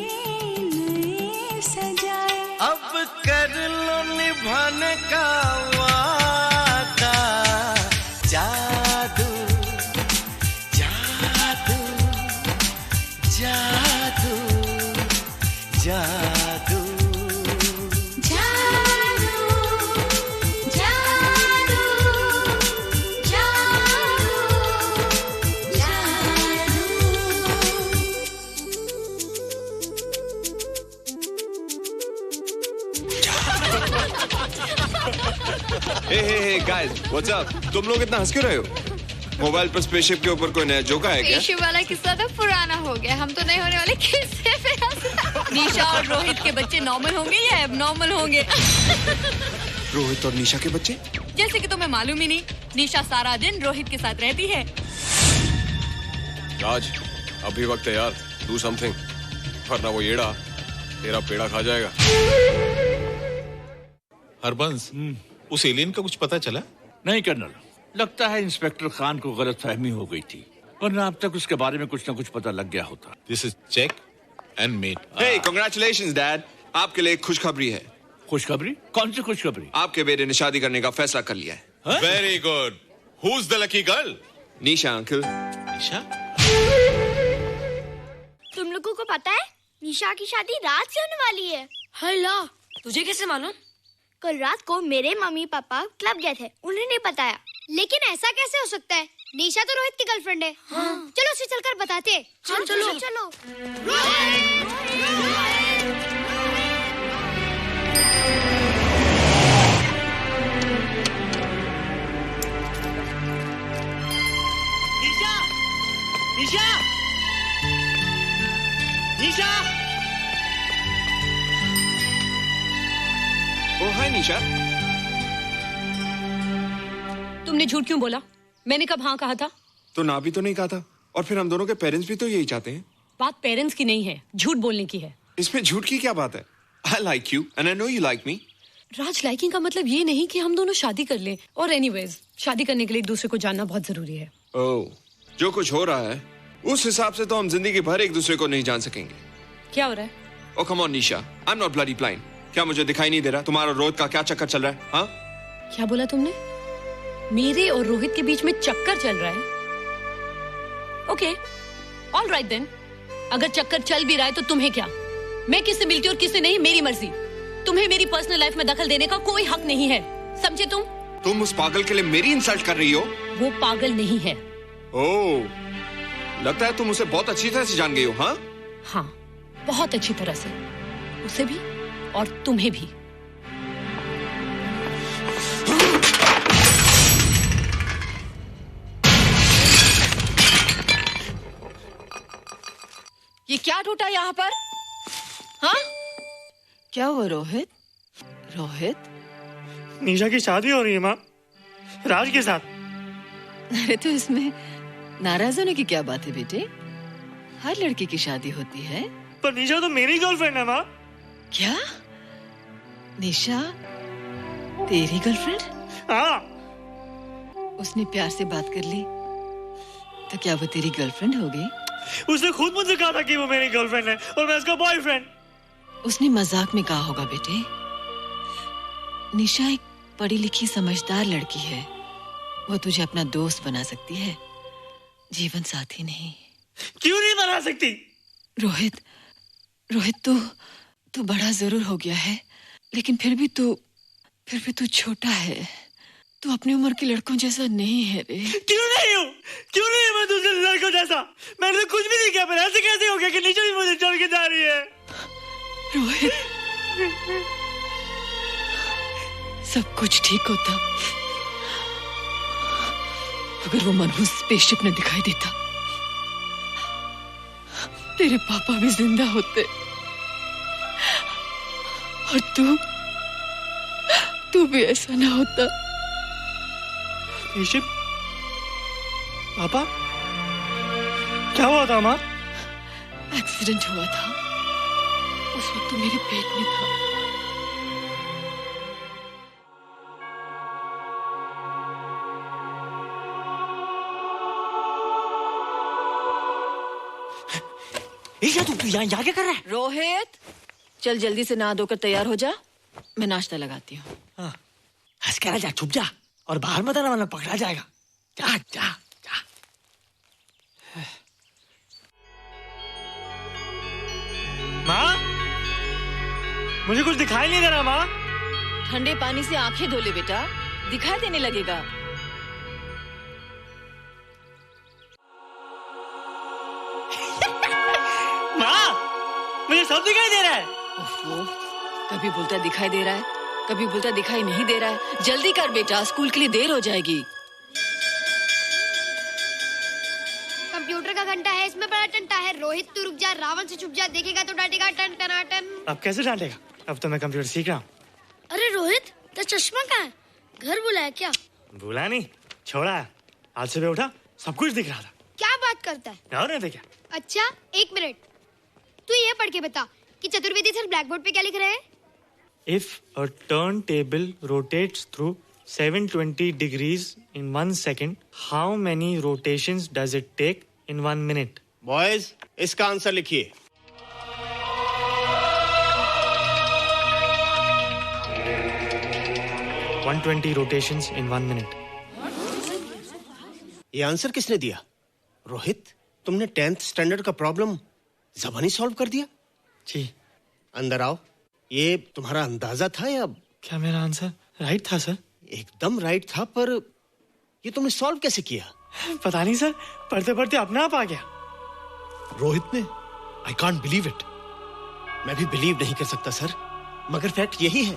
नए सजाए, अब कर लो निभाने का वादा। जादू जादू जादू जादू हे गाइस, व्हाट्स अप? तुम लोग इतना हंस क्यों रहे हो? मोबाइल पर स्पेसशिप के ऊपर कोई नया जोक आया क्या? स्पेसशिप वाला किस्सा तो पुराना हो गया, हम तो नहीं होने वाले किस्से पे हंसना। निशा और रोहित के बच्चे नॉर्मल होंगे या एबनॉर्मल होंगे? रोहित और निशा के बच्चे? जैसे कि तुम्हें मालूम ही नहीं, निशा सारा दिन रोहित के साथ रहती है। राज, अभी वक्त है यार, डू समथिंग, वरना वो येड़ा तेरा पेड़ा खा जाएगा। हरबंस, उस एलियन का कुछ पता चला? नहीं कर्नल, लगता है इंस्पेक्टर खान को गलतफहमी हो गई थी, वरना अब तक उसके बारे में कुछ न कुछ पता लग गया होता। This is check and mate. Hey, congratulations dad, आपके लिए एक खुशखबरी है। खुशखबरी? कौन सी खुशखबरी? आपके बेटे ने शादी करने का फैसला कर लिया है। Very good. Who is the lucky girl? Nisha uncle. Nisha? तुम लोगों को पता है निशा की शादी रात से होने वाली है। हेला, तुझे कैसे मालूम? कल रात को मेरे मम्मी पापा क्लब गए थे, उन्हें नहीं बताया। लेकिन ऐसा कैसे हो सकता है? निशा तो रोहित की गर्लफ्रेंड है। चलो उसे चलकर बताते हैं। चलो। निशा! ओ हाय निशा। तुमने झूठ क्यों बोला? मैंने कब हाँ कहा था? तो ना भी तो नहीं कहा था, और फिर हम दोनों के पेरेंट्स भी तो यही चाहते हैं। बात पेरेंट्स की नहीं है, झूठ बोलने की है। इसमें झूठ की क्या बात है? I like you and I know you like me. Raj, liking का मतलब ये नहीं कि हम दोनों शादी कर लें। और एनीवेज, शादी करने के लिए एक दूसरे को जानना बहुत जरूरी है। ओह, जो कुछ हो रहा है उस हिसाब से तो हम जिंदगी भर एक दूसरे को नहीं जान सकेंगे। क्या हो रहा है? Oh come on Nisha, I am not bloody blind. क्या मुझे दिखाई नहीं दे रहा तुम्हारा रोहित का क्या चक्कर चल रहा है? हाँ, क्या बोला तुमने? मेरे और रोहित के बीच में चक्कर चल रहा है? Okay, all right then. अगर चक्कर चल भी रहा है तो तुम्हें क्या? मैं किससे मिलती हूँ और किससे नहीं, मेरी मर्जी। तुम्हें मेरी पर्सनल लाइफ में दखल देने का कोई हक नहीं है, समझे तुम? तुम उस पागल के लिए मेरी इंसल्ट कर रही हो? वो पागल नहीं है। ओह, लगता है तुम उसे बहुत अच्छी तरह से जान गई हो। हाँ हाँ, बहुत अच्छी तरह से, उसे भी और तुम्हें भी। ये क्या टूटा यहाँ पर? हाँ, क्या हुआ रोहित? रोहित, निशा की शादी हो रही है माँ, राज के साथ। अरे तो इसमें नाराज होने की क्या बात है बेटे? हर लड़की की शादी होती है। पर निशा तो मेरी गर्लफ्रेंड है माँ। क्या? निशा तेरी गर्लफ्रेंड? हाँ। उसने प्यार से बात कर ली तो क्या वो तेरी गर्लफ्रेंड हो गई? उसने खुद मुझसे कहा था कि वो मेरी गर्लफ्रेंड है और मैं उसका बॉयफ्रेंड। उसने मजाक में कहा होगा बेटे। निशा एक पढ़ी लिखी समझदार लड़की है, वो तुझे अपना दोस्त बना सकती है, जीवन साथी नहीं। क्यों नहीं बना सकती? रोहित, तू बड़ा जरूर हो गया है, लेकिन फिर भी तू छोटा है। तू अपनी उम्र के लड़कों जैसा नहीं है रे। क्यों नहीं हूँ? क्यों नहीं मैं दूसरे लड़कों जैसा? मैंने तो कुछ भी नहीं किया, पर ऐसे कैसे हो गया कि निशा भी मुझे छोड़ के जा रही है? रोहित, सब कुछ ठीक होता अगर वो मनहूस स्पेसशिप न दिखाई देता। तेरे पापा भी जिंदा होते और तू भी ऐसा ना होता। स्पेसशिप? पापा? क्या हुआ था माँ? एक्सीडेंट हुआ था, उस वक्त तो मेरे पेट में था। तू यहाँ क्या कर रहा है? रोहित, चल जल्दी से नहा धोकर तैयार हो जा, मैं नाश्ता लगाती हूँ। हंस कर जा, छुप जा और बाहर मत आना वरना पकड़ा जाएगा। जा जा जा। माँ, मुझे कुछ दिखाई नहीं दे रहा माँ। ठंडे पानी से आंखें धो ले बेटा, दिखाई देने लगेगा। माँ, मुझे सब दिखाई दे रहा है। कभी बोलता दिखाई दे रहा है, कभी बोलता दिखाई नहीं दे रहा है। जल्दी कर बेटा, स्कूल के लिए देर हो जाएगी। कंप्यूटर का घंटा है, इसमें बड़ा टंटा है। रोहित तू रुक जा, रावण से छुप जा, देखेगा तो डांटेगा टन टनाटन। अब कैसे डांटेगा? अब तो मैं कंप्यूटर सीख रहा हूँ। अरे रोहित, तेरा चश्मा कहाँ है? घर बुलाया क्या? भूला नहीं, छोड़ा। आज सुबह उठा, सब कुछ दिख रहा था। क्या बात करता है? और नहीं तो क्या? अच्छा, एक मिनट, तू ये पढ़ के बता कि चतुर्वेदी सर ब्लैक बोर्ड पे क्या लिख रहे हैं? If a turntable rotates through 720 degrees in 1 second, how many rotations does it take in 1 minute? Boys, इसका आंसर लिखिए। – 120 rotations in 1 minute. ये आंसर किसने दिया? रोहित, तुमने 10th स्टैंडर्ड का प्रॉब्लम जबानी सॉल्व कर दिया? जी। अंदर आओ। ये तुम्हारा अंदाजा था या क्या मेरा आंसर राइट था सर? एकदम राइट था, पर ये तुमने सॉल्व कैसे किया? पता नहीं सर, पढ़ते पढ़ते अपने आप आ गया। रोहित ने, आई कांट बिलीव इट। मैं भी बिलीव नहीं कर सकता सर, मगर फैक्ट यही है।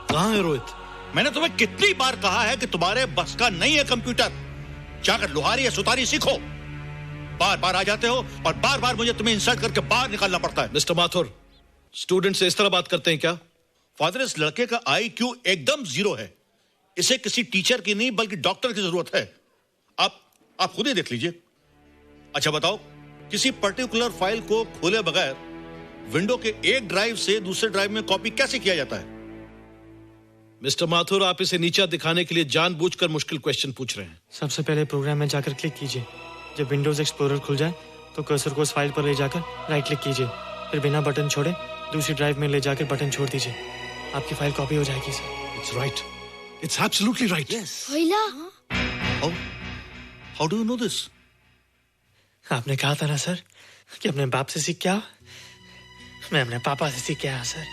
कहाँ है रोहित? मैंने तुम्हें कितनी बार कहा है कि तुम्हारे बस का नहीं है कंप्यूटर। जाकर लोहारी या सुतारी सीखो। बार बार आ जाते हो और बार बार मुझे तुम्हें इंसल्ट करके बाहर निकालना पड़ता है। मिस्टर माथुर, स्टूडेंट से इस तरह बात करते हैं क्या? फादर, इस लड़के का IQ एकदम 0 है। इसे किसी टीचर की नहीं बल्कि डॉक्टर की जरूरत है। आप खुद ही देख लीजिए। अच्छा बताओ, किसी पर्टिकुलर फाइल को खोले बगैर विंडो के एक ड्राइव से दूसरे ड्राइव में कॉपी कैसे किया जाता है? मिस्टर माथुर, आप इसे नीचा दिखाने के लिए जानबूझकर मुश्किल क्वेश्चन पूछ रहे हैं। सबसे पहले प्रोग्राम में जाकर क्लिक कीजिए। जब विंडोज एक्सप्लोरर खुल जाए तो कर्सर को उस फाइल पर ले जाकर राइट क्लिक कीजिए, फिर बिना बटन छोड़े दूसरी ड्राइव में ले जाकर बटन छोड़ दीजिए। आपकी फाइल कॉपी हो जाएगी sir. It's right, it's absolutely right. How do you know this? आपने कहा था ना सर कि अपने बाप से सीख के आओ। मैं अपने पापा से सीख के आया सर।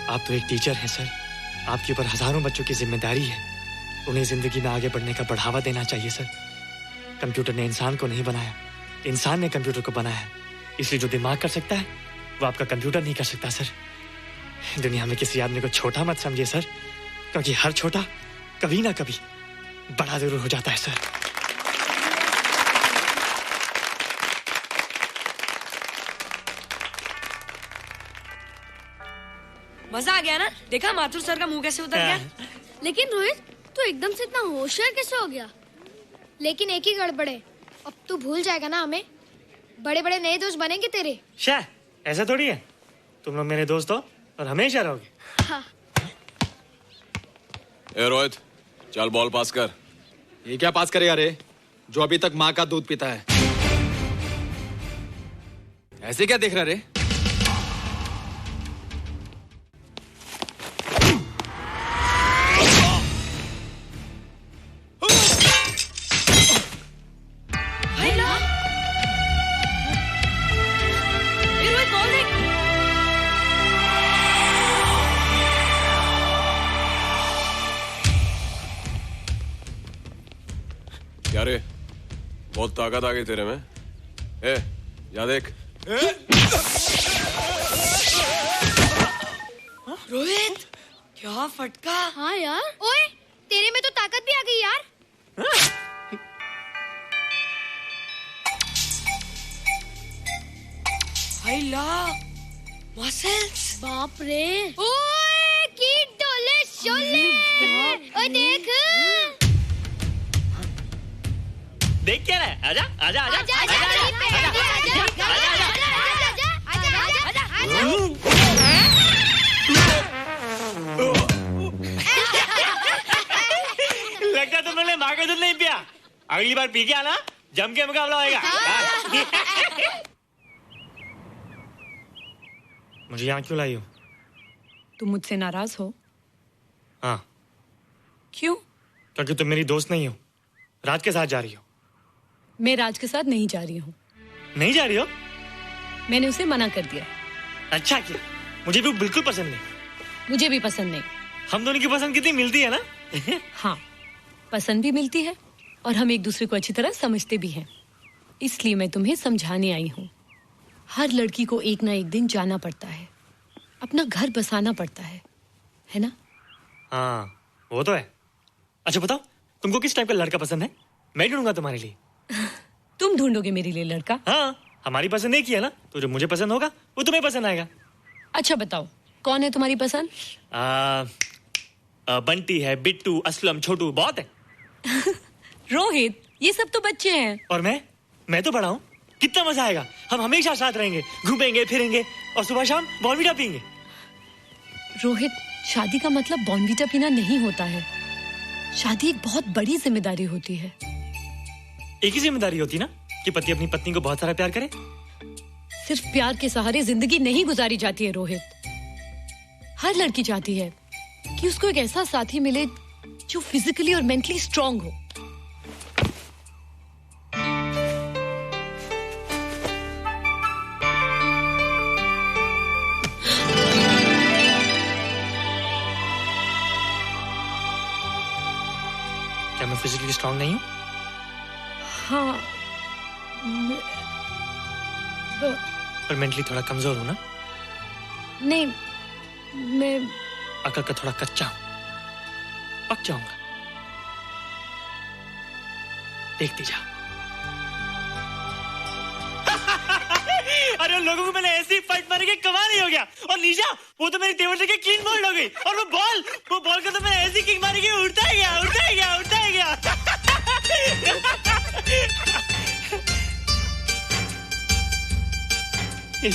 आप तो एक टीचर हैं सर, आपके ऊपर हजारों बच्चों की जिम्मेदारी है। उन्हें जिंदगी में आगे बढ़ने का बढ़ावा देना चाहिए सर। कंप्यूटर ने इंसान को नहीं बनाया, इंसान ने कंप्यूटर को बनाया है। इसलिए जो दिमाग कर सकता है वो आपका कंप्यूटर नहीं कर सकता सर। दुनिया में किसी आदमी को छोटा मत समझिए सर, क्योंकि हर छोटा कभी ना कभी बड़ा जरूर हो जाता है सर। मजा आ गया ना? देखा माथुर सर का मुंह कैसे उतर गया? लेकिन रोहित, तू एकदम से इतना होशियार कैसे हो गया? लेकिन एक ही गड़बड़ है, अब तू भूल जाएगा ना हमें। बड़े बड़े नए दोस्त बनेंगे तेरे। शाह, ऐसा थोड़ी है। तुम लोग मेरे दोस्त हो और हमेशा रहोगे। हाँ। ए रोहित, चल बॉल पास कर। ये क्या पास करेगा रे, जो अभी तक माँ का दूध पीता है? ऐसे क्या देख रहा रे? क्या रे, बहुत ताकत आ गई तेरे में। ए, जा देख। रोहित, क्या फटका। हाँ यार। ओए, तेरे में तो ताकत भी आ गई यार। हाय ला, मसल्स। बाप रे। ओए, की डोले शोले। ओए देख। देख क्या रहा है? आजा आजा आजा आजा लगता तुम लोगों ने माँ का दूध नहीं पिया। अगली बार पी के आना, जम के मुकाबला होएगा। मुझे यहाँ क्यों लाई हो? तुम मुझसे नाराज हो? हाँ। क्यों? क्योंकि तुम मेरी दोस्त नहीं हो, राज के साथ जा रही हो। मैं राज के साथ नहीं जा रही हूँ। नहीं जा रही हो? मैंने उसे मना कर दिया। अच्छा किया, मुझे भी बिल्कुल पसंद नहीं। मुझे भी पसंद नहीं। हम दोनों की पसंद कितनी मिलती है ना? हाँ, पसंद भी मिलती है और हम एक दूसरे को अच्छी तरह समझते भी हैं। इसलिए मैं तुम्हें समझाने आई हूँ। हर लड़की को एक ना एक दिन जाना पड़ता है, अपना घर बसाना पड़ता है ना? हाँ, वो तो है। अच्छा बताओ, तुमको किस टाइप का लड़का पसंद है? मैं ढूंढूंगा तुम्हारे लिए। तुम ढूंढोगे मेरे लिए लड़का? हाँ, हमारी पसंद एक ही है ना, तो जो मुझे पसंद होगा वो तुम्हें पसंद आएगा। अच्छा बताओ, कौन है तुम्हारी पसंद? बंटी है, बिट्टू, असलम, छोटू, बहुत है। रोहित, ये सब तो बच्चे हैं। और मैं तो बड़ा हूँ। कितना मजा आएगा, हम हमेशा साथ रहेंगे, घूमेंगे फिरेंगे और सुबह शाम बॉर्नवीटा पीएंगे। रोहित, शादी का मतलब बॉर्नवीटा पीना नहीं होता है। शादी एक बहुत बड़ी जिम्मेदारी होती है। एक ही जिम्मेदारी होती ना कि पति अपनी पत्नी को बहुत सारा प्यार करे। सिर्फ प्यार के सहारे जिंदगी नहीं गुजारी जाती है रोहित। हर लड़की चाहती है कि उसको एक ऐसा साथी मिले जो फिजिकली और मेंटली स्ट्रांग हो। मैं फिजिकली स्ट्रांग नहीं हूँ? हाँ पर मेंटली थोड़ा कमजोर हूँ ना? नहीं, मैं अकल का थोड़ा कच्चा हूँ, पक जाऊंगा, देखती जाओ। अरे उन लोगों को मैंने ऐसी फाइट मारी कि कमाल ही हो गया। और निशा, वो तो मेरी टेबल से क्लीन बोल्ड हो गई। और वो बॉल को तो मैंने ऐसी किक मारी कि उड़ता ही गया, उड़ता ही गया, उड़ता ही गया। ये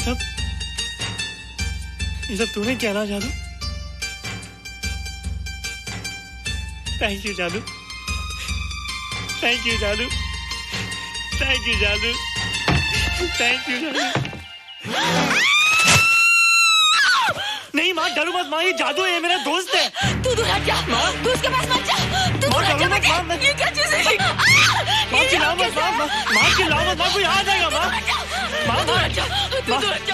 सब तूने क्या ना जादू? थैंक यू जादू, थैंक यू जादू, थैंक यू जादू, थैंक यू जादू। नहीं माँ, डरो मत माँ, ये जादू है, मेरा दोस्त है। तू दूर हट जा, तू उसके पास मत जा, तू दूर हट जा बेटे। ये क्या चीज़ है? माँ चिल्लाओ मत, माँ चिल्लाओ मत, माँ कोई आ जाएगा माँ। माँ दूर हट जा,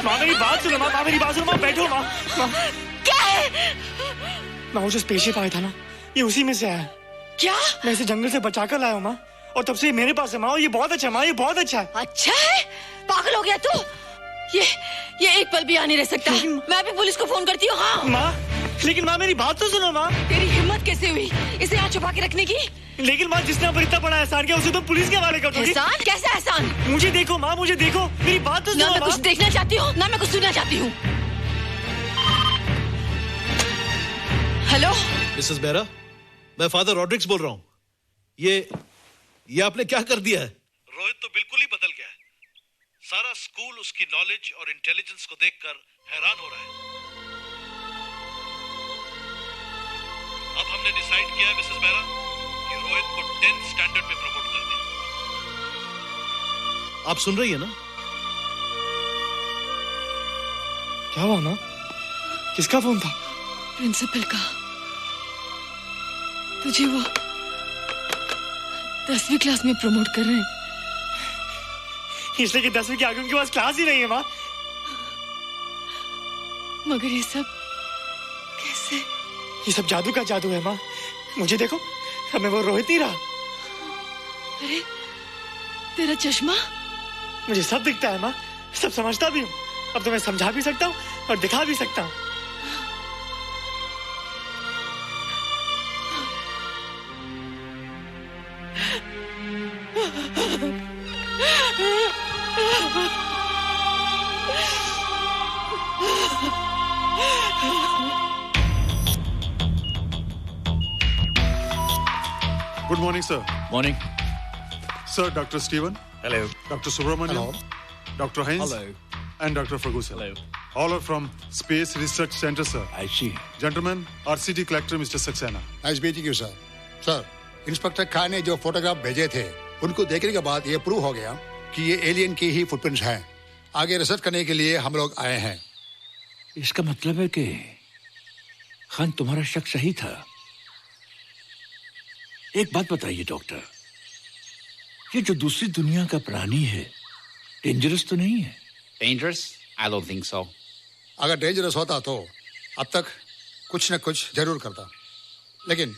माँ मेरी बात सुनो, माँ मेरी बात सुनो, माँ बैठो माँ। क्या है? माँ वो जो स्पेसशिप आया था ना, ये उसी में से आया। क्या? मैं इसे जंगल से बचा कर लाया हूँ माँ, और तब से ये मेरे पास है माँ, और ये बहुत अच्छा है माँ, ये बहुत अच्छा है। अच्छा है? पागल हो गया तू? ये एक पल भी यहाँ नहीं रह सकता। मैं अभी पुलिस को फोन करती हूँ। हाँ माँ, लेकिन माँ मेरी बात तो सुनो माँ। तेरी हिम्मत कैसे हुई इसे यहाँ छुपा के रखने की? लेकिन माँ, जिसने पर इतना बड़ा एहसान किया उसे तो पुलिस के हवाले कर दोगी। एहसान? कैसा एहसान? मुझे देखो माँ, मुझे देखो, मेरी बात तो सुनो। ना मैं कुछ देखना चाहती हूँ, ना मैं कुछ सुनना चाहती हूँ। हेलो मिसेस बेरा, मैं फादर रॉड्रिक्स बोल रहा हूँ। ये आपने क्या कर दिया है? रोहित तो बिल्कुल ही बदल गया है। सारा स्कूल उसकी नॉलेज और इंटेलिजेंस को देखकर हैरान हो रहा है। अब हमने डिसाइड किया है मिसेस बेरा कि रोहित को 10th स्टैंडर्ड में प्रमोट कर दें। आप सुन रही है ना? क्या हुआ माँ? किसका फोन था? प्रिंसिपल का। तुझे वो 10वीं क्लास में प्रमोट कर रहे हैं। इसलिए कि 10वीं के आगे उनके पास क्लास ही नहीं है माँ। मगर ये सब कैसे? ये सब जादू का जादू है माँ। मुझे देखो, हमें वो रोहित नहीं रहा। अरे तेरा चश्मा? मुझे सब दिखता है माँ, सब समझता भी हूँ। अब तो मैं समझा भी सकता हूँ और दिखा भी सकता हूँ। Good morning, sir. Morning. Sir, Dr. Steven. Hello. Dr. Subramaniam. Dr. Heinz. Hello. And Dr. Ferguson. Hello. All are from Space Research Center, sir. I see. Gentlemen, our city collector, Mr. Saxena. Nice meeting you sir. Sir, inspector Khan ने जो फोटोग्राफ भेजे थे, उनको देखने के बाद ये प्रूव हो गया कि ये एलियन की ही फुटप्रिंट्स हैं। आगे रिसर्च करने के लिए हम लोग आए हैं। इसका मतलब है कि खान, तुम्हारा शक सही था। एक बात बताइए डॉक्टर, ये जो दूसरी दुनिया का प्राणी है, डेंजरस तो नहीं है? Dangerous? I don't think so. अगर डेंजरस होता तो अब तक कुछ न कुछ जरूर करता, लेकिन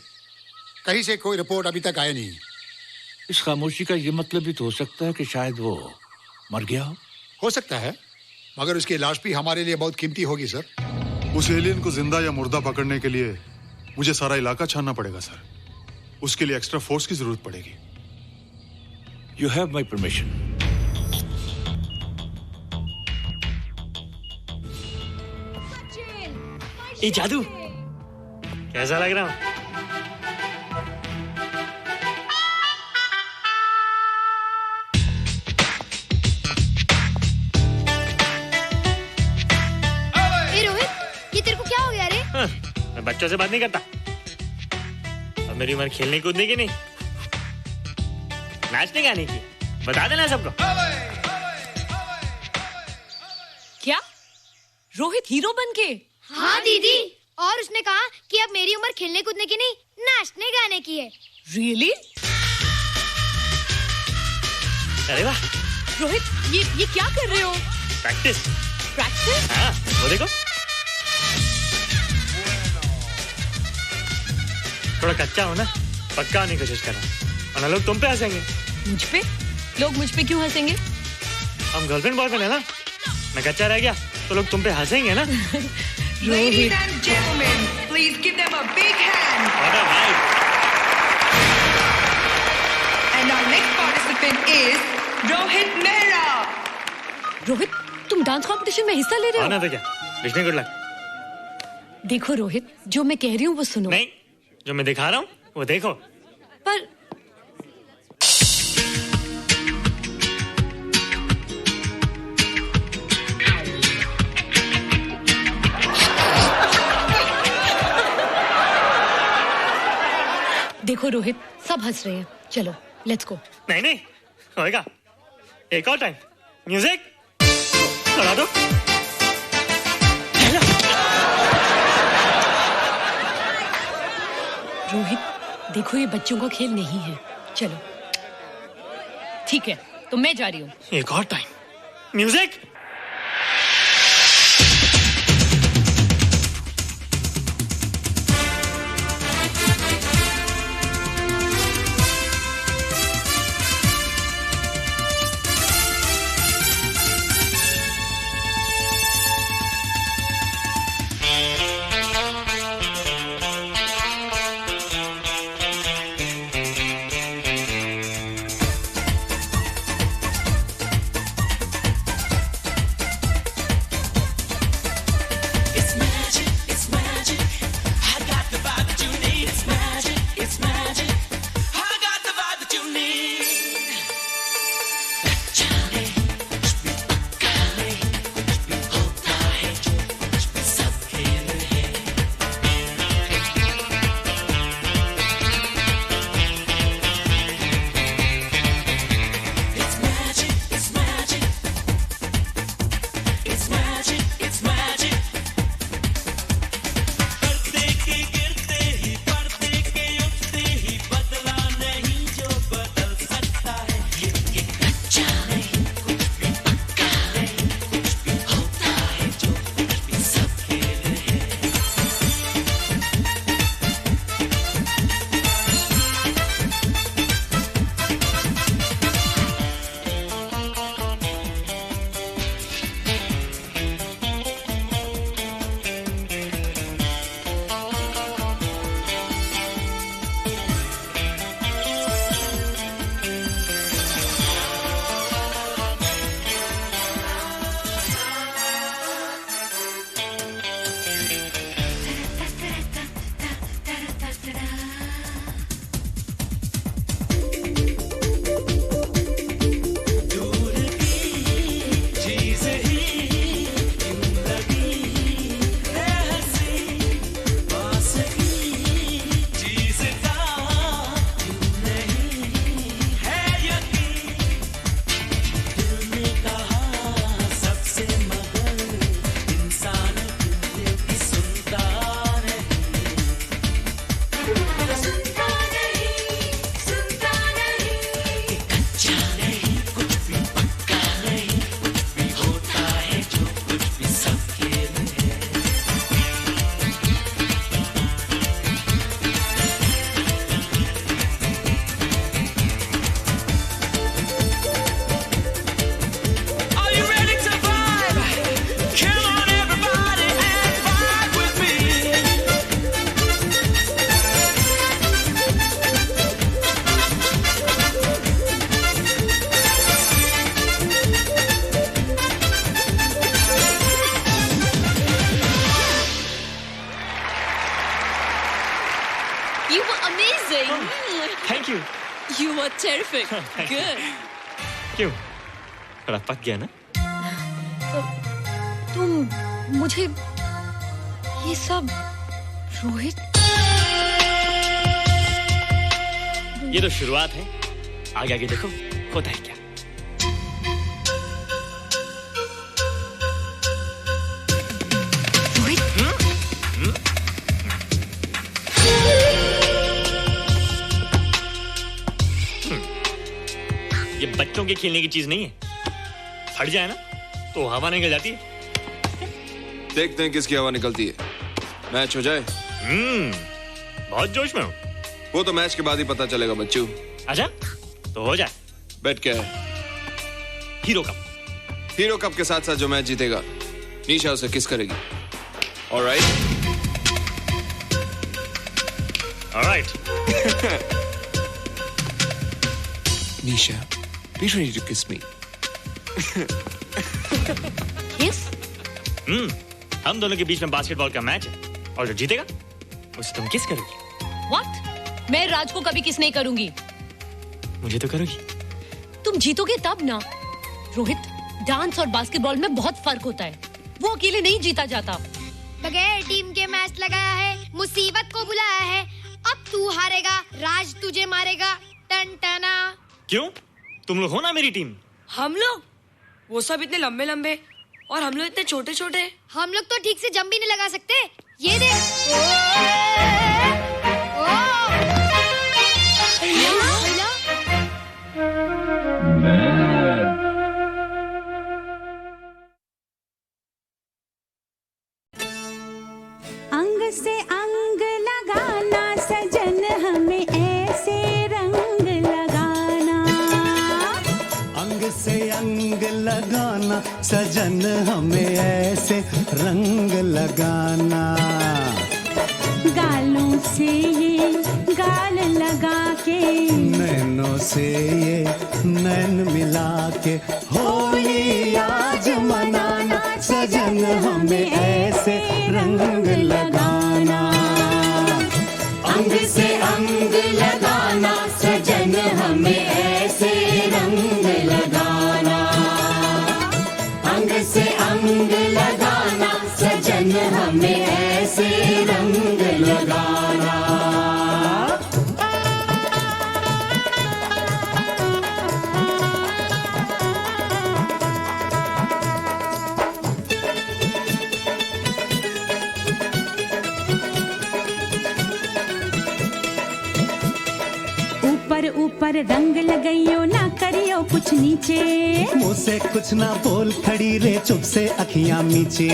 कहीं से कोई रिपोर्ट अभी तक आई नहीं। इस खामोशी का ये मतलब भी तो हो सकता है कि शायद वो मर गया हो सकता है, मगर उसकी लाश भी हमारे लिए बहुत कीमती होगी सर। उस एलियन को जिंदा या मुर्दा पकड़ने के लिए मुझे सारा इलाका छानना पड़ेगा सर। उसके लिए एक्स्ट्रा फोर्स की जरूरत पड़ेगी। You have my permission. ये जादू कैसा लग रहा हूँ? रोहित, ये तेरे को क्या हो गया रे? मैं बच्चों से बात नहीं करता। अब मेरी उम्र खेलने कूदने की नहीं, नाचने गाने की। बता देना सबको। क्या रोहित हीरो बन के? हाँ दीदी, और उसने कहा कि अब मेरी उम्र खेलने कूदने की नहीं, नाचने गाने की है। रियली? अरे वाह रोहित, ये क्या कर रहे हो? प्रैक्टिस। प्रैक्टिस? हाँ, वो देखो, थोड़ा कच्चा हो ना, पक्का नहीं कोशिश करना, वरना लोग तुम पे हंसेंगे। मुझ पे? लोग मुझ पे क्यों हंसेंगे? हम गर्लफ्रेंड बॉयफ्रेंड है ना, मैं कच्चा रह गया तो लोग तुम पे हंसेंगे ना। Ladies and gentlemen, please give them a big hand. And our next participant is Rohit Mehra. Rohit, तुम डांस कंपटीशन में हिस्सा ले रहे हो? ना तो क्या, विश मी गुड लक। देखो रोहित, जो मैं कह रही हूँ वो सुनो। नहीं, जो मैं दिखा रहा हूँ वो देखो। पर देखो रोहित, सब हंस रहे हैं, चलो लेट्स गो। नहीं नहीं होएगा, एक और टाइम। म्यूजिक चला दो। रोहित देखो, ये बच्चों का खेल नहीं है, चलो। ठीक है, तो मैं जा रही हूँ। एक और time. Music. You were terrific. Good. क्यों? थोड़ा पक गया ना? तुम मुझे ये सब रोहित? ये तो शुरुआत है, आगे आगे देखो होता है क्या। ये बच्चों के खेलने की चीज नहीं है, फट जाए ना तो हवा निकल जाती है। देखते हैं किसकी हवा निकलती है, मैच हो जाए। बहुत जोश में हूँ। वो तो मैच के बाद ही पता चलेगा बच्चू। आजा तो हो जाए। बेट क्या है? Hero cup. हीरो कप के साथ साथ जो मैच जीतेगा निशा उसे किस करेगी। Alright. Alright. Nisha, be ready to kiss me. Kiss? हम दोनों के बीच में बास्केटबॉल का मैच है और जो जीतेगा उसे तुम किस करोगी। What? मैं राज को कभी किस नहीं करूंगी। मुझे तो करोगी। तुम जीतोगे तब ना। रोहित, डांस और बास्केटबॉल में बहुत फर्क होता है। वो अकेले नहीं जीता जाता। बगैर टीम के मैच लगाया है, मुसीबत को बुलाया है। अब तू हारेगा, राज तुझे मारेगा। टन टना। क्यों? तुम लोग हो ना मेरी टीम। हम लोग? वो सब इतने लंबे लंबे और हम लोग इतने छोटे छोटे। हम लोग तो ठीक से जंप भी नहीं लगा सकते। ये देख। अंग से अंग लगाना सजन हमें ऐसे रंग लगाना। अंग से अंग लगाना सजन हमें ऐसे रंग लगाना। गालों से ये गाल लगा के, नैनों से ये नैन मिला के होली आज मनाना सजन हमें ऐसे रंग लगाना। अंग से अंग लगाना सजन हमें ऐसे रंग लगाना। अंग से अंग लगाना सजन हमें ऐसे रंग लगाना। ऊपर ऊपर रंग लगाइयो ना करियो कुछ नीचे। मुँह से कुछ ना बोल खड़ी रे चुप से अखियां मीचे।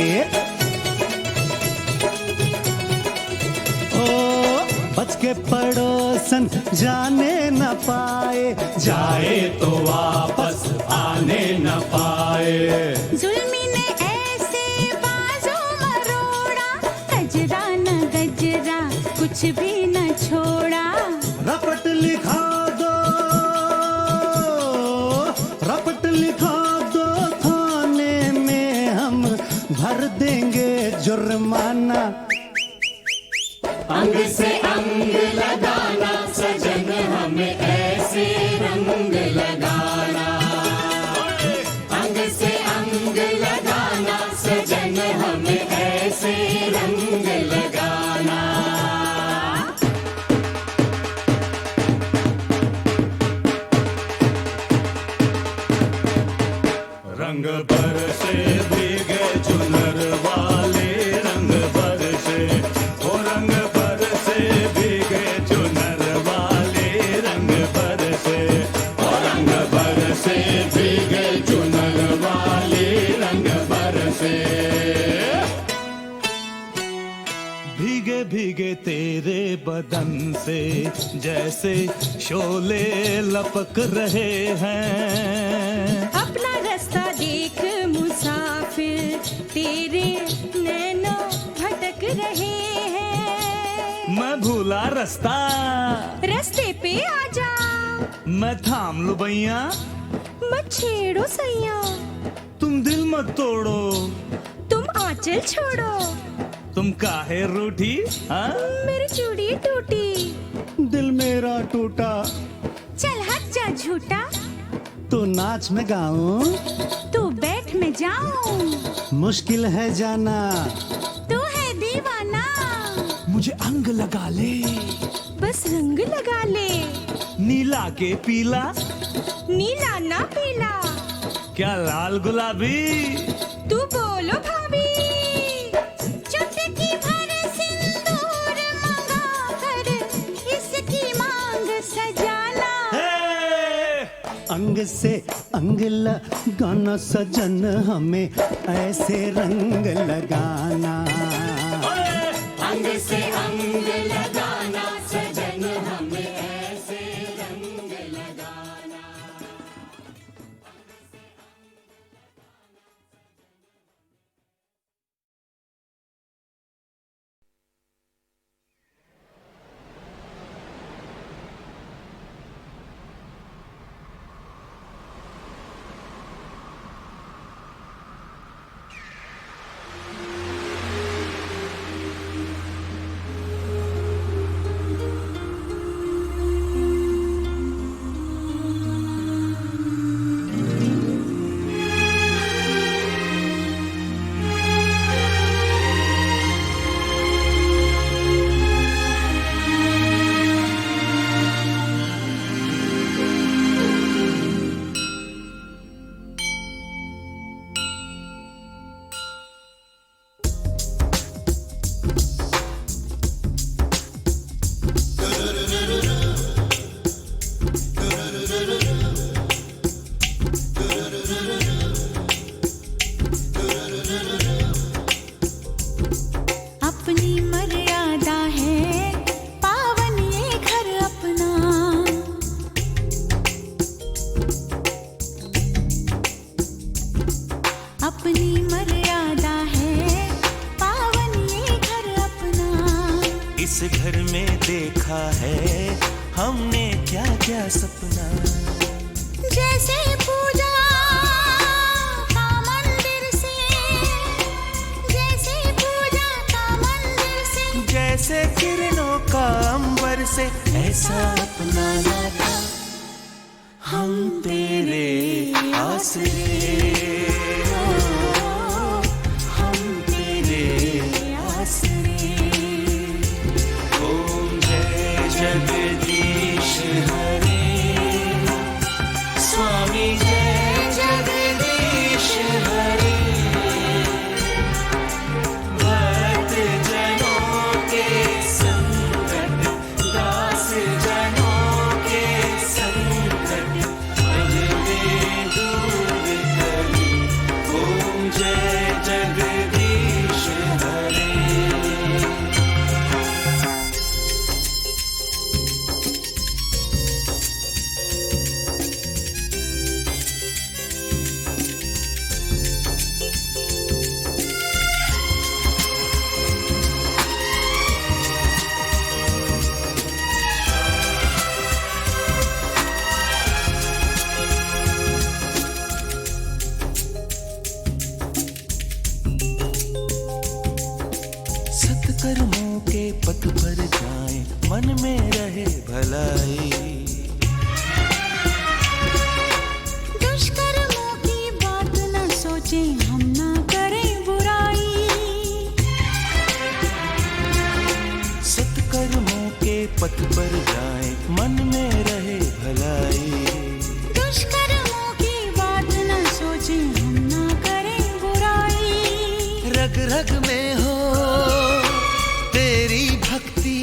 ओ बच के पड़ोसन जाने न पाए, जाए तो वापस आने न पाए। जुल्मी ने ऐसे बाजू मरोड़ा, गजरा न गजरा कुछ भी न छोड़ा। रपट लिखा दो, रपट लिखा दो थाने में हम भर देंगे जुर्माना। अंग से अंग लगाना सजन हमें ऐसे रंग लगाना। अंग से अंग लगाना सजन हमें ऐसे रंग लगाना। रंग बरसे भीगे चुनर वाले, रंग बरसे ओ रंग बरसे भीगे चुनर वाले, रंग बरसे ओ रंग बरसे भीगे चुनर वाले, रंग बरसे। भीगे भीगे तेरे बदन से जैसे शोले लपक रहे हैं। अपना रास्ता देख मुसाफिर, तेरे नैनों भटक रहे हैं। मैं भूला रास्ता, रास्ते पे आजा। मैं थाम लूं भैया, मत छेड़ो सैया। तुम दिल मत तोड़ो, तुम आंचल छोड़ो। तुम काहे रूठी? हाँ? मेरी चूड़ी टूटी, दिल मेरा टूटा। चल हट जा झूठा। तो नाच में गाऊं, तू बैठ में जाऊं। मुश्किल है जाना, तू है दीवाना। मुझे अंग लगा ले, बस रंग लगा ले। नीला के पीला, नीला ना पीला। क्या लाल गुलाबी? तू बोलो भाभी। चुटकी भर सिंदूर मंगा कर इसकी मांग सजाना। अंग से अंग लगाना सजन हमें ऐसे रंग लगाना। अंग से अंग लगाना सजन हमें इस घर में देखा है हमने क्या क्या सपना। जैसे पूजा का मंदिर से, जैसे पूजा का मंदिर से, जैसे किरणों का अंबर से, ऐसा अपना नाता हम तेरे आसरे, हम तेरे आसरे। ओम जय जगदीश हरे, स्वामी जय जगदीश हरे। भक्त जनों के संकट, दास जनों के संकट, हमें दूर करी। ओम जय जगदीश हरे। सत्कर्मों के पथ पर जाएं, मन में रहे भलाई। दुष्कर्मों की बात न सोचें, हम ना करें बुराई। सत्कर्मों के पथ पर जाएं, मन में रहे भलाई। दुष्कर्मों की बात न सोचें, हम ना करें बुराई। रग रग में हो तेरी भक्ति,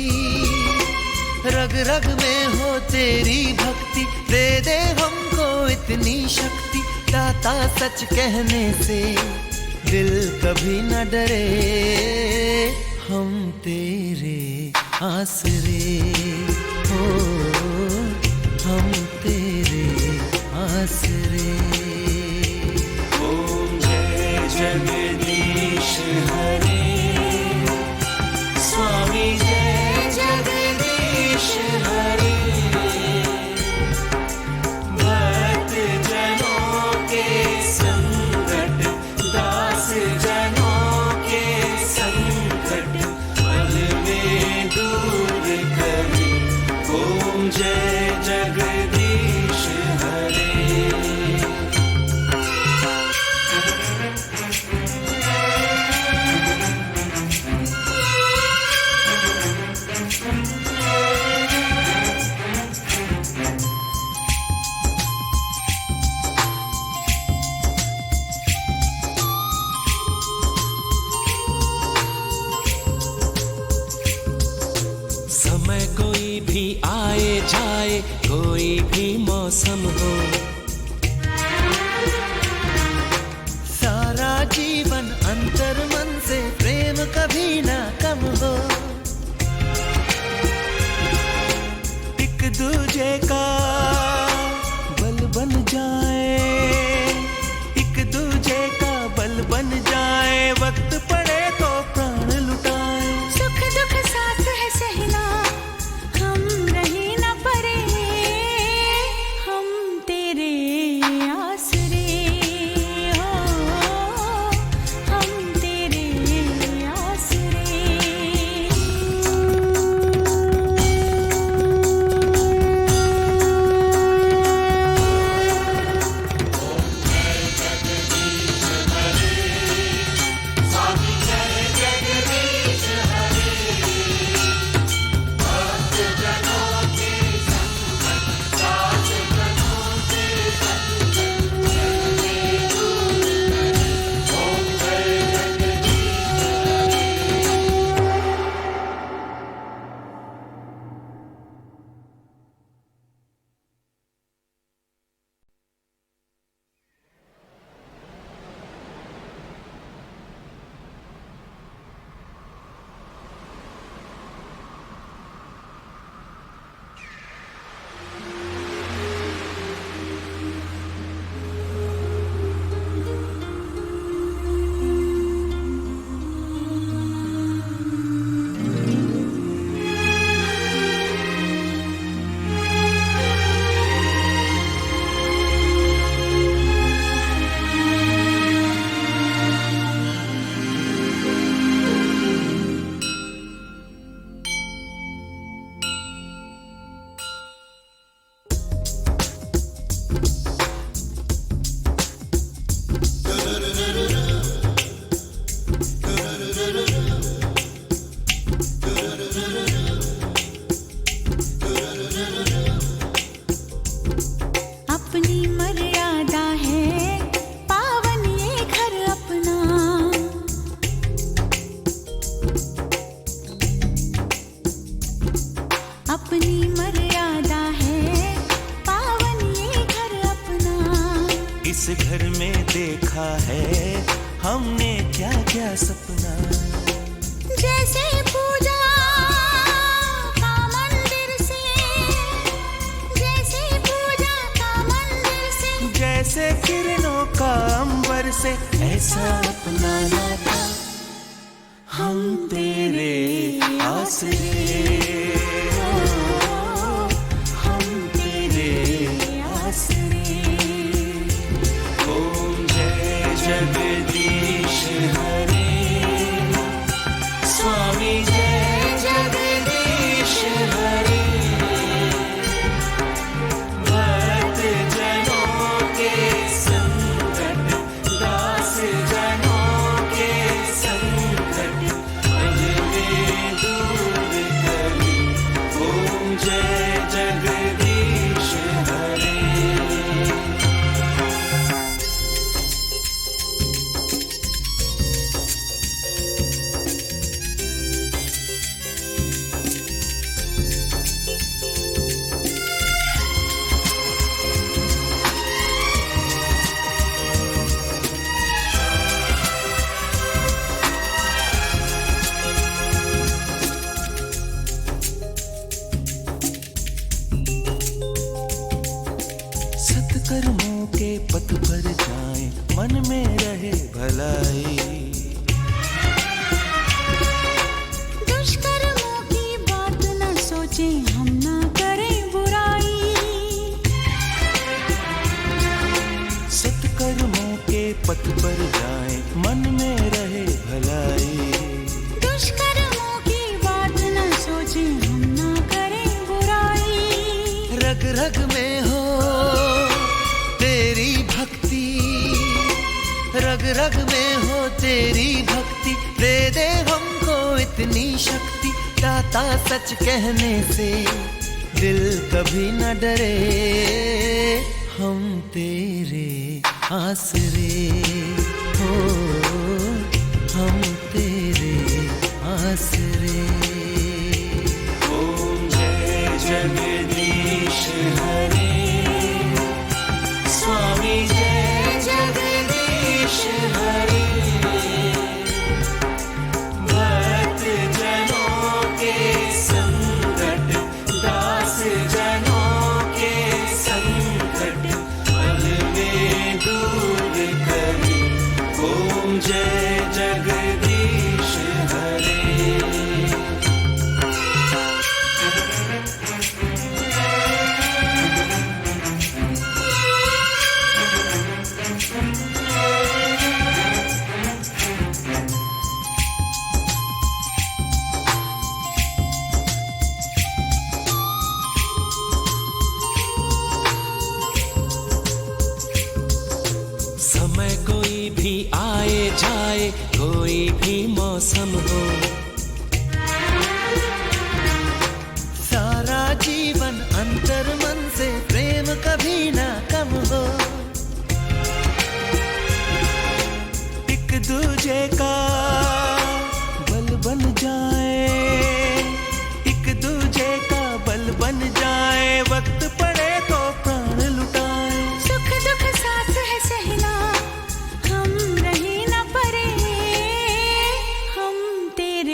रग रग में हो तेरी भक्ति, दे दे हमको इतनी शक्ति। दाता सच कहने से दिल कभी न डरे, हम तेरे आसरे हो, हम तेरे आसरे। ओम जय जगदीश हरे, स्वामी जय जगदीश हरे। भक्त जनों के संकट, दास जनों के संकट, पल में दूर करी। ओम जय जगदीश हरे। समय कोई भी आए जाए, कोई भी मौसम हो, सारा जीवन अंतर मन से प्रेम कभी ना कम हो। एक दूजे का बल बन जाए, एक दूजे का बल बन जाए, वक्त पड़े तो प्राण लुटाए। सुख दुख साथ है सहना, हम रहे न परे, हम तेरे आसरे हो, हम तेरे आसरे। घर में देखा है हमने क्या क्या सपना। जैसे पूजा का मंदिर से, जैसे पूजा का मंदिर से, जैसे किरणों का अंबर से, ऐसा अपना नाता हम तेरे आसरे, हम तेरे आसरे। ओम जय जगदीश हरे, स्वामी जय जगदीश हरे। भक्त जनों के संकट, दास जनों के संकट, में दूर करी। ओम जय जगदीश हरे। सत्कर्मों के पथ पर जाएं, मन में रहे भलाई। दुष्कर्मों की बात न सोचें, हम ना करें बुराई। सत्कर्मों के पथ पर जाएं, मन में रहे भलाई। दुष्कर्मों की बात न सोचें, हम ना करें बुराई। रग रग में हो तेरी भक्ति, रग रग में हो तेरी भक्ति, दे दे हमको इतनी शक्ति। दाता सच कहने से दिल कभी न डरे, हम तेरे आसरे हो, हम तेरे आसरे। ओम जय जगदीश हरे, स्वामी जय जगदीश हरे। भक्त जनों के संकट, दास जनों के संकट, पल में दूर करी। ओम जय जगदीश हरे। समय कोई भी आए जाए, कोई भी मौसम हो, सारा जीवन अंतर मन से प्रेम कभी ना कम हो। एक दूजे का बल बन जाए, एक दूजे का बल बन जाए, वक्त पड़े तो प्राण लुटाए। सुख दुख साथ है सहना, हम रहे न परे, हम तेरे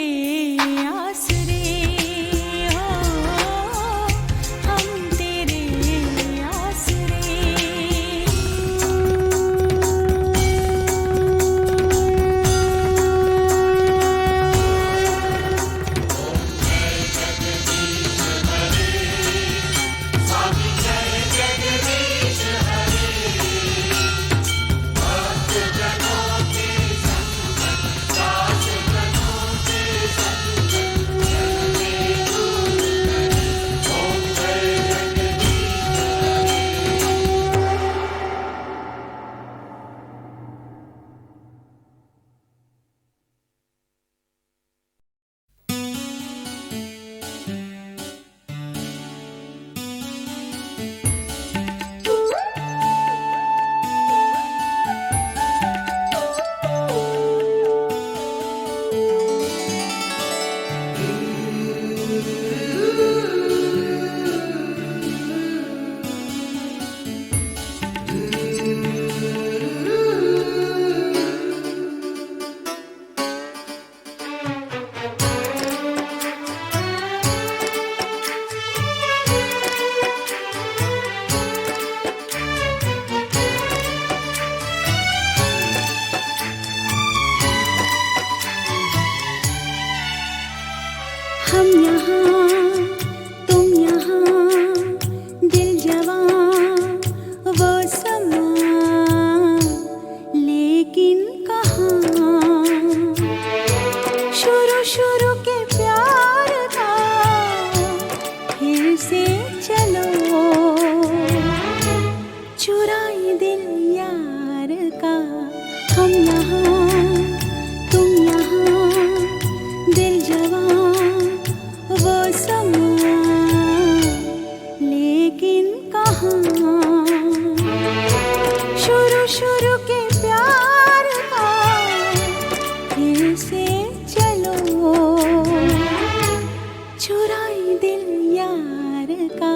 चुराए दिल यार का,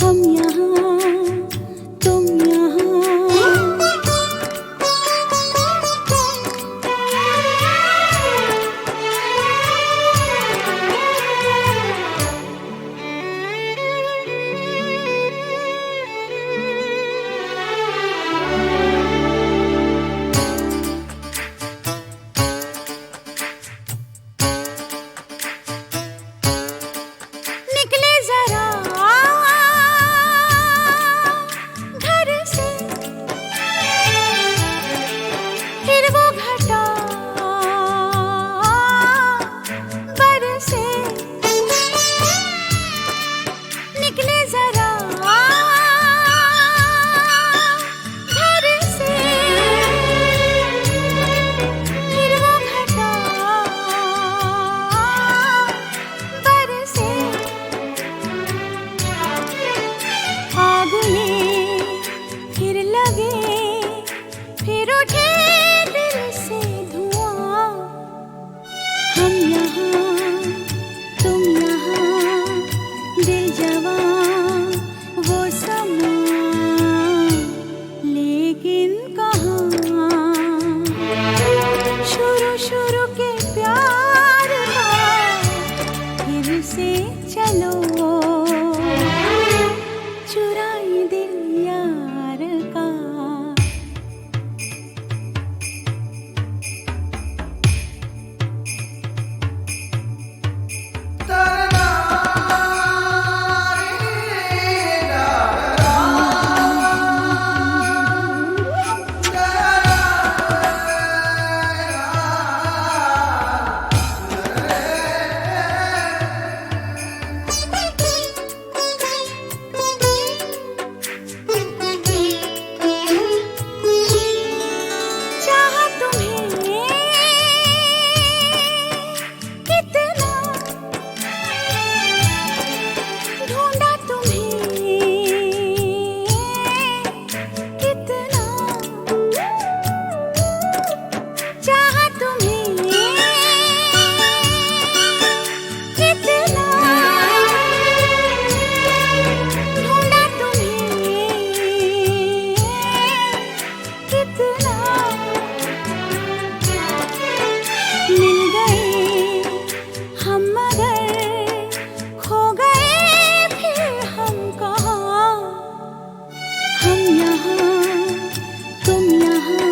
हम यहाँ तुम यहाँ। निकले जरा घर से, फिर वो घटा बरसे। निकले जरा घर से, फिर वो घटा बरसे। आग में फिर लगे, फिर उठे दिल से धुआं। हम यहाँ तुम यहाँ, दिल जवां वो समा, लेकिन कहाँ शुरू शुरू के प्यार का फिर से चलो, चुराए दिल यार का। चाहा तुम्हें कितना, ढूंढा तुम्हें कितना। चाहा तुम्हें कितना, ढूंढा तुम्हें कितना। मिल गए हम मगर खो गए फिर हम कहाँ। हम यहाँ तुम यहाँ,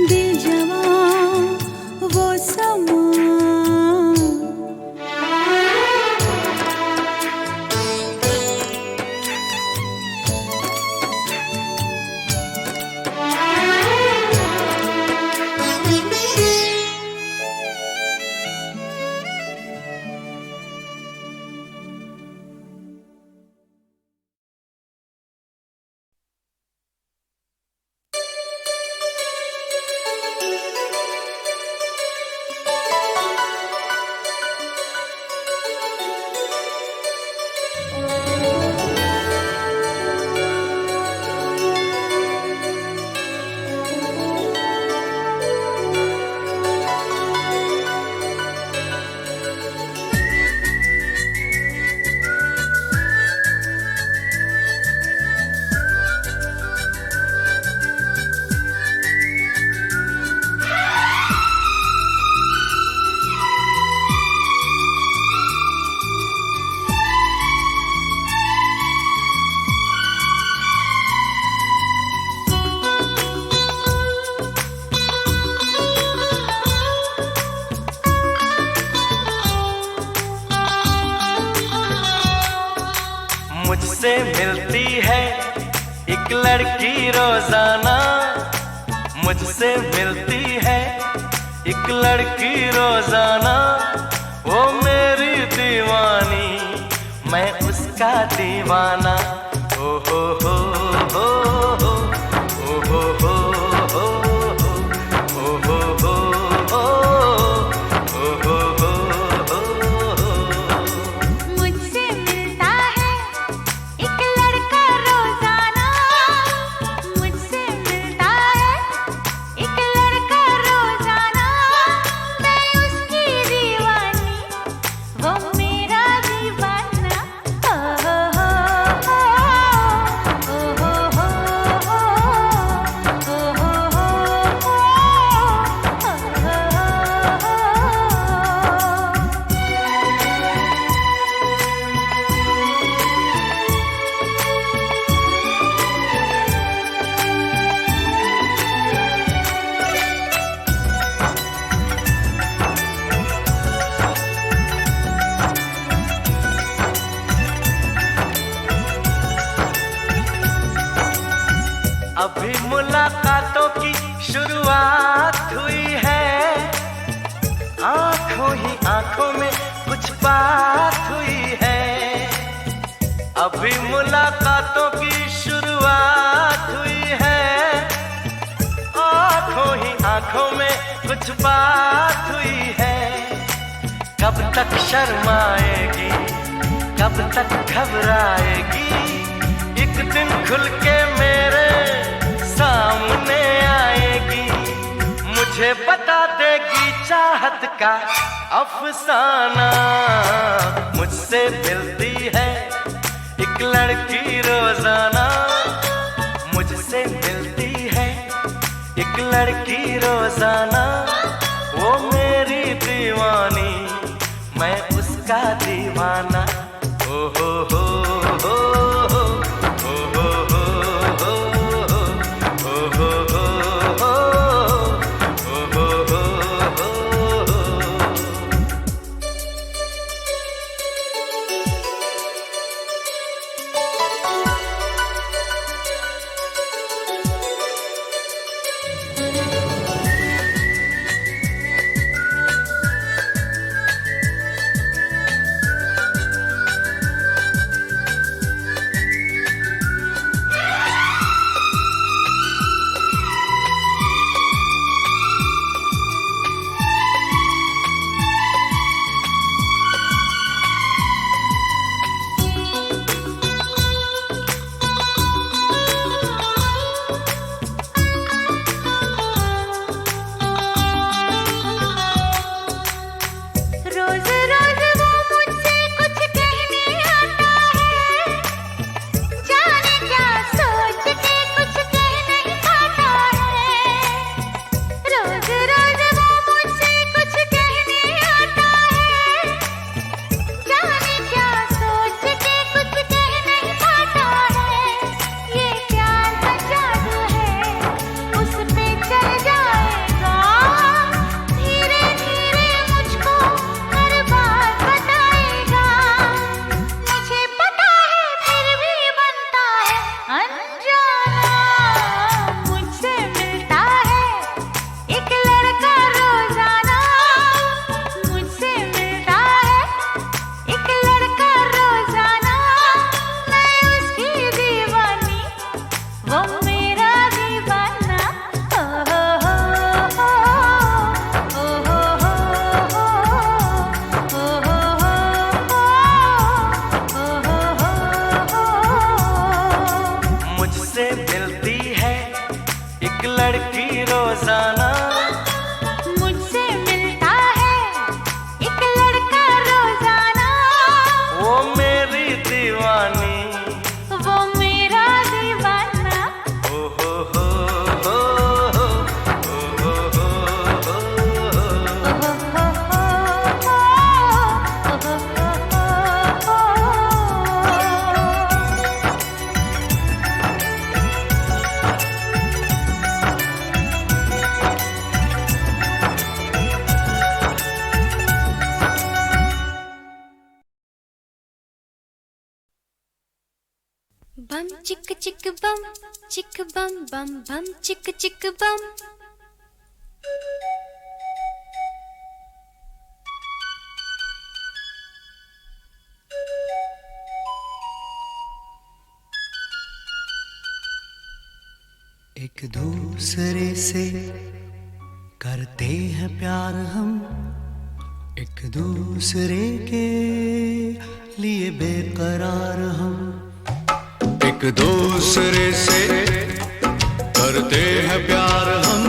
दिल जवां वो समा। मुझसे मिलती है एक लड़की रोजाना, मुझसे मिलती है एक लड़की रोजाना। वो मेरी दीवानी, मैं उसका दीवाना। ओ हो हो हो हो, ओ हो हो हो हो, ओ हो हो हो, ओ हो हो हो। मुझसे मिलता है एक लड़का रोजाना, मुझसे मिलता है एक लड़का रोजाना। मैं उसकी दीवानी, वो मेरा बात हुई है, अभी मुलाकातों की शुरुआत हुई है। आंखों ही आंखों में कुछ बात हुई है। कब तक शर्माएगी, कब तक घबराएगी, एक दिन खुल के मेरे सामने आएगी। मुझे बता देगी चाहत का अफसाना। मुझसे मिलती है एक लड़की रोजाना, मुझसे मिलती है एक लड़की रोजाना। वो मेरी दीवानी, मैं उसका दीवाना। ओ हो हो हो हो, ओ हो हो हो हो, ओ हो हो हो, ओ हो हो हो। बम चिक चिक बम चिक बम बम बम चिक चिक बम। एक दूसरे से करते हैं प्यार हम, एक दूसरे के लिए बेकरार हम। एक दूसरे से करते हैं प्यार हम,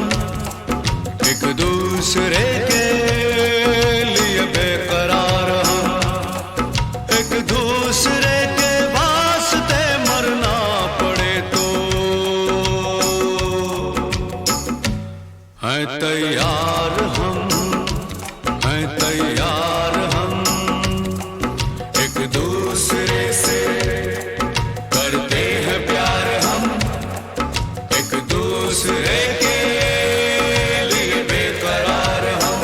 एक दूसरे के लिए बेकरार हम। एक दूसरे के वास्ते मरना पड़े तो हैं तैयार हम, हैं तैयार हम। एक दूसरे से करते हैं प्यार हम, एक दूसरे के लिए बेकरार हम।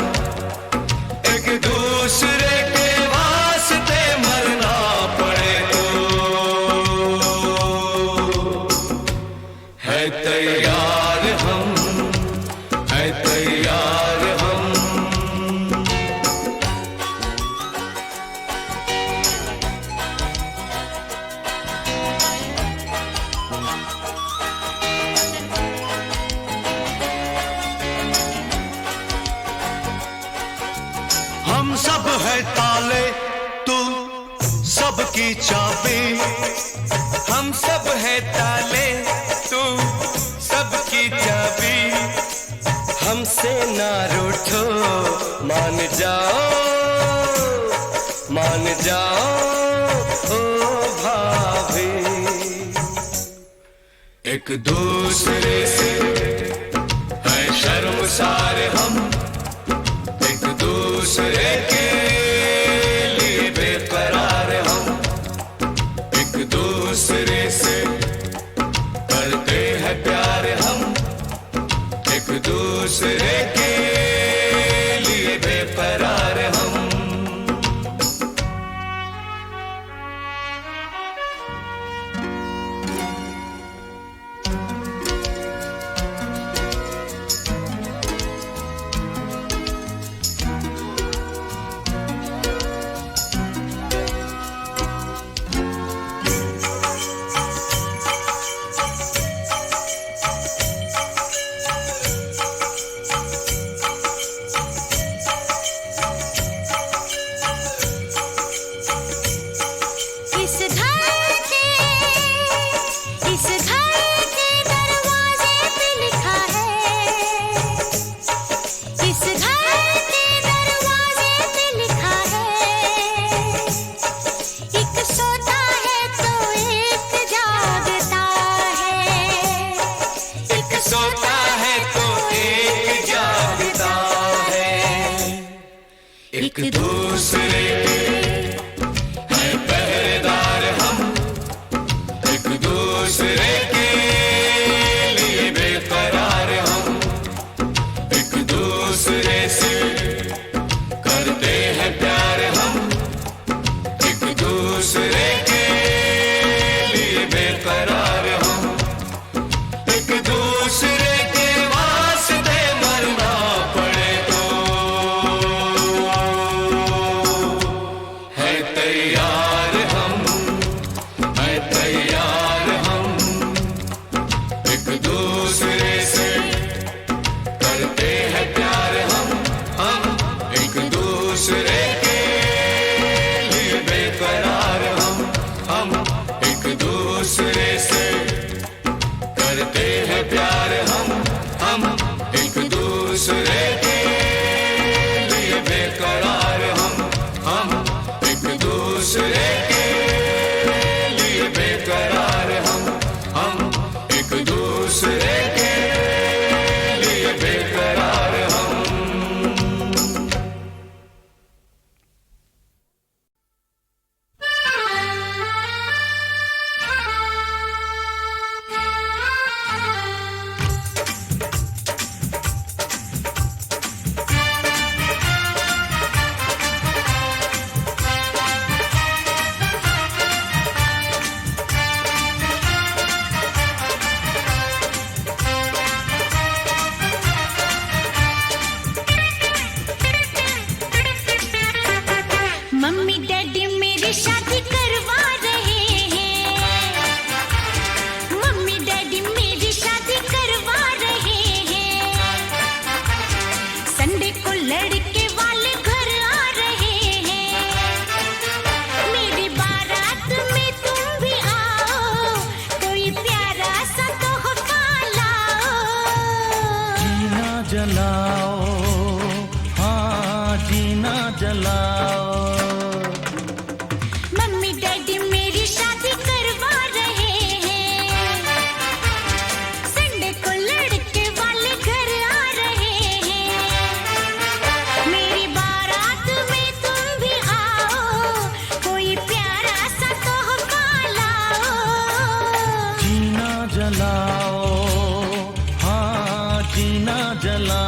एक दूसरे के वास्ते मरना पड़े सबकी चाबी, हम सब है ताले, तू सबकी चाबी। हमसे ना रूठो, मान जाओ, मान जाओ ओ भाभी। एक दूसरे से है शर्मसार हम, एक दूसरे के लिए बेकरार हम, एक दूसरे से करते हैं प्यार हम, एक दूसरे के लिए बेकरार हम। एक दूसरे के है पहरेदार हम, एक दूसरे के लिए बेकरार हम, एक दूसरे से करते हैं प्यार हम, एक दूसरे के लिए बेकरार हम, एक दूसरे के वास्ते मरना पड़े तो है तैयार हम, है तैयार हम, एक दूसरे से करते हैं प्यार हम एक दूसरे के लिए बेकरार हम एक दूसरे से करते हैं प्यार हम एक दूसरे के लिए बेकरार हम एक दूसरे के लिए बेकरार हम एक दूसरे के लिए बेकरार हम। मम्मी डैडी मेरी शादी करवा रहे हैं, मम्मी डैडी मेरी शादी करवा रहे हैं, संडे को लड़के वाले घर आ रहे हैं, मेरी बारात में तुम भी आओ, कोई प्यारा सा तोहफा लाओ। जीना जलाओ, हाँ जीना जलाओ। मम्मी डैडी मेरी शादी करवा रहे हैं, संडे को लड़के वाले घर आ रहे हैं, मेरी बारात में तुम भी आओ, कोई प्यारा सा तोहफा लाओ। जीना जलाओ, हाँ जीना जलाओ।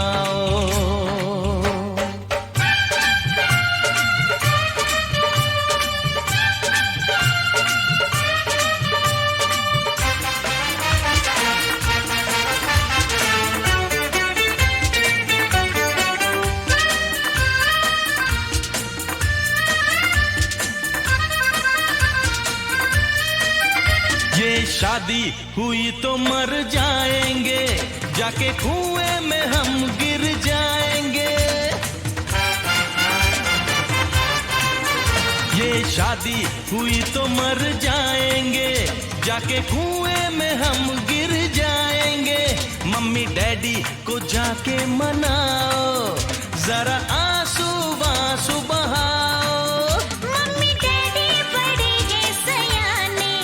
ये शादी हुई तो मर जाएंगे, जाके कुएं में हम गिर जाएंगे। ये शादी हुई तो मर जाएंगे, जाके कुएं में हम गिर जाएंगे। मम्मी डैडी को जाके मनाओ, जरा आंसू आंसू बहाओ। मम्मी डैडी बड़े हैं सयाने,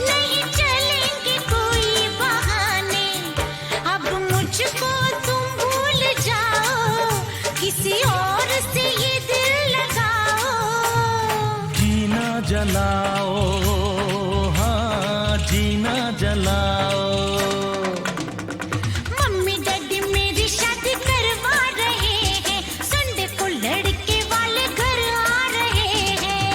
नहीं चलेंगे कोई बहाने। अब मुझको तुम भूल जाओ, किसी और से ये दिल लगाओ। जीना जलाओ, हाँ जीना जलाओ। मम्मी डैडी मेरी शादी करवा रहे हैं, संडे को लड़के वाले घर आ रहे हैं।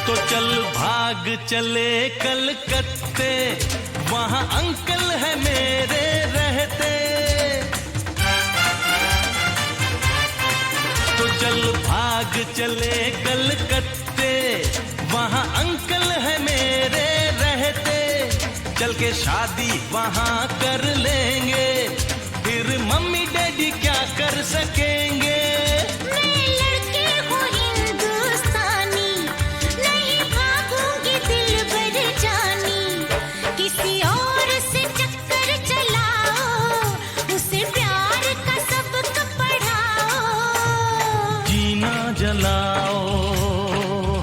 तो चल भाग चले कलकत्ते, वहाँ अंकल है मेरे रहते। तो चल भाग चले कलकत्ते, वहाँ अंकल है मेरे रहते। चल के शादी वहाँ कर लेंगे, फिर मम्मी डैडी क्या कर सकेंगे। मैं लड़के हूँ हिंदुस्तानी, नहीं भागूंगी दिल भर जानी। किसी और से चक्कर चलाओ, उसे प्यार का सबक पढ़ाओ। जीना जलाओ,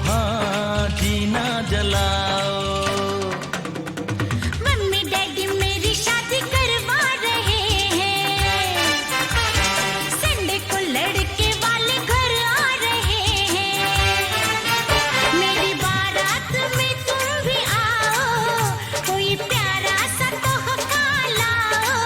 हाँ जीना जलाओ। मम्मी डैडी मेरी शादी करवा रहे हैं, संडे को लड़के वाले घर आ रहे हैं। मेरी बारात में तुम भी आओ, कोई प्यारा सा तोहफा लाओ।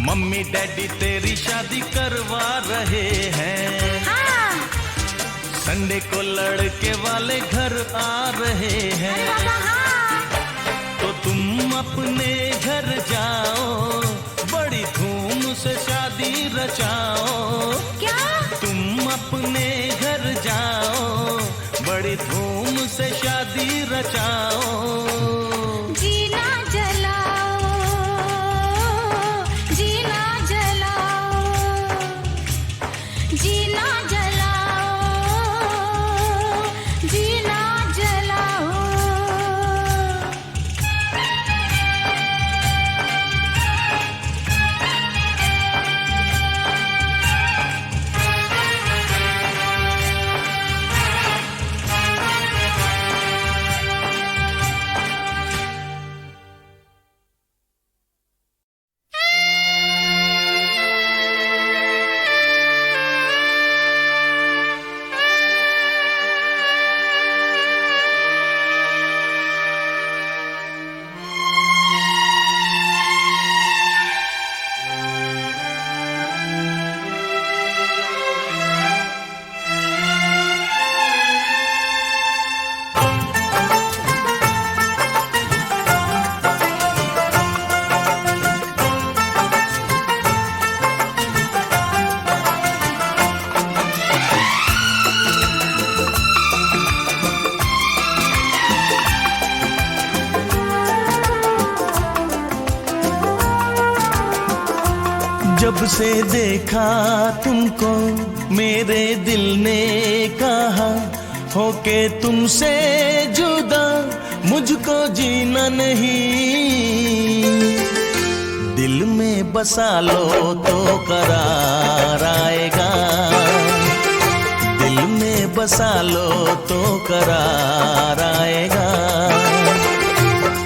मम्मी डैडी तेरी शादी करवा रहे हैं, हाँ संडे को लड़के वाले घर आ रहे हैं। तो तुम अपने घर जाओ, बड़ी धूम से शादी रचाओ। क्या? तुम अपने घर जाओ, बड़ी धूम से शादी रचाओ। जीना जलाओ, जीना जलाओ, जीना जलाओ, जीना जलाओ। जब से देखा तुमको मेरे दिल ने कहा, होके तुमसे जुदा मुझको जीना नहीं। दिल में बसा लो तो करार आएगा, दिल में बसा लो तो करार आएगा।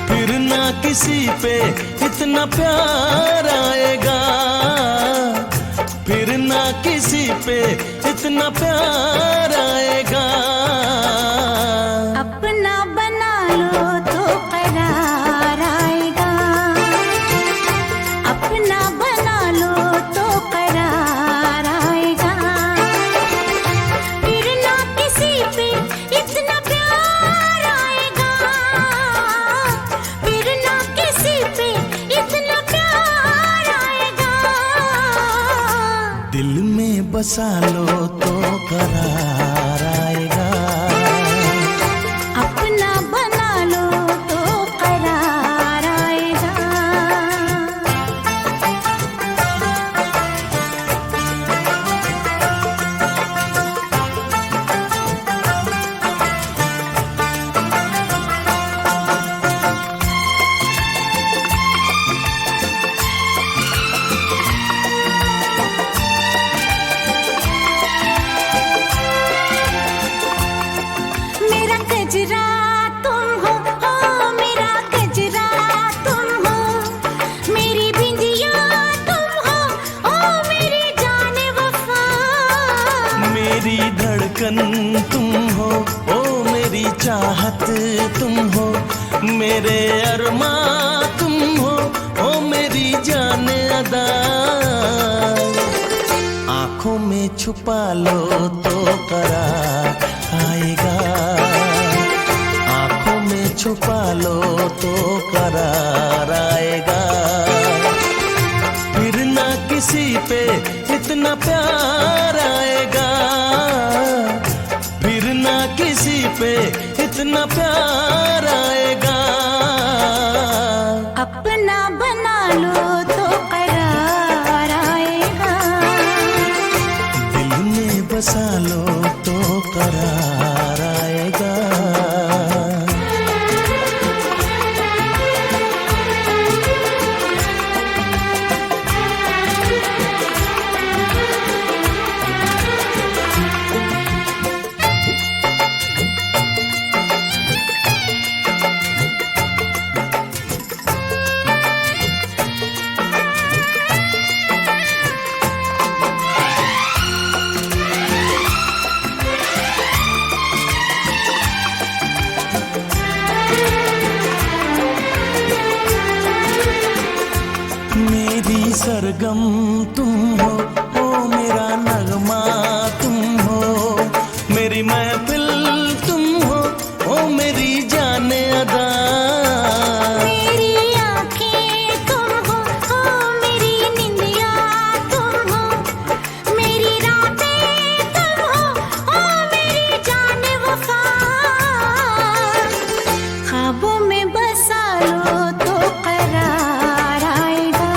फिर ना किसी पे इतना प्यार आएगा, फिर ना किसी पे इतना प्यार आएगा। अपना बना लो तो करार आएगा, अपना बना लो तो करार में बसा लो तो करार आएगा। अपना बना लो तो करार आएगा। मेरा गजरा तुम हो, मेरा गजरा तुम हो, मेरी बिंदिया तुम हो, मेरी जाने वफा। मेरी धड़कन तुम हो, ओ मेरी चाहत तुम हो, मेरे अरमा तुम हो, ओ मेरी जाने अदा। आंखों में छुपा लो तो करार आएगा। आंखों में छुपा लो तो करार आएगा। फिर ना किसी पे इतना प्यार आएगा। फिर ना किसी पे इतना प्यार आएगा। अपना बना लो तो करार आएगा। दिल में बसा लो तो करार आएगा। मेरी सरगम तुम हो, ओ मेरा नगमा तुम हो, मेरी महफिल तुम हो, ओ मेरी जाने अदा। मेरी आँखें तुम हो, मेरी निंदिया तुम हो, मेरी रातें तुम हो, मेरी जाने वफा। ख्वाबों में बसा लो तो करार आएगा।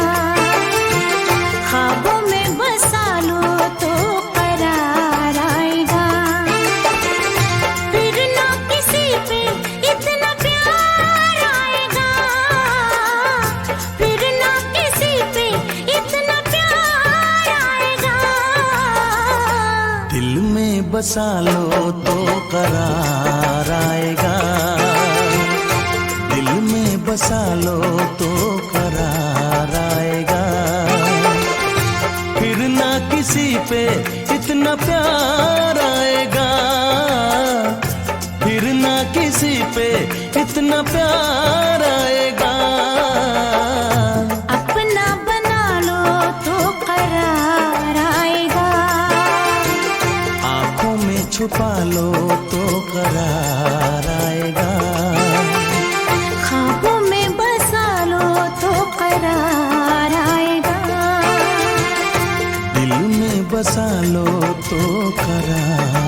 ख्वाबों में बसा लो तो करार आएगा। फिर ना किसी पे इतना प्यार आएगा। फिर ना किसी पे इतना प्यार आएगा। दिल में बसा लो तो करार आएगा। दिल में बसा लो तो करार आएगा। फिर ना किसी पे इतना प्यार आएगा। फिर ना किसी पे इतना प्यार आएगा। अपना बना लो तो करार आएगा। आंखों में छुपा लो तो करार आएगा। ख्वाबों में बसा लो तो करार आएगा। दिल में बसा लो तो करार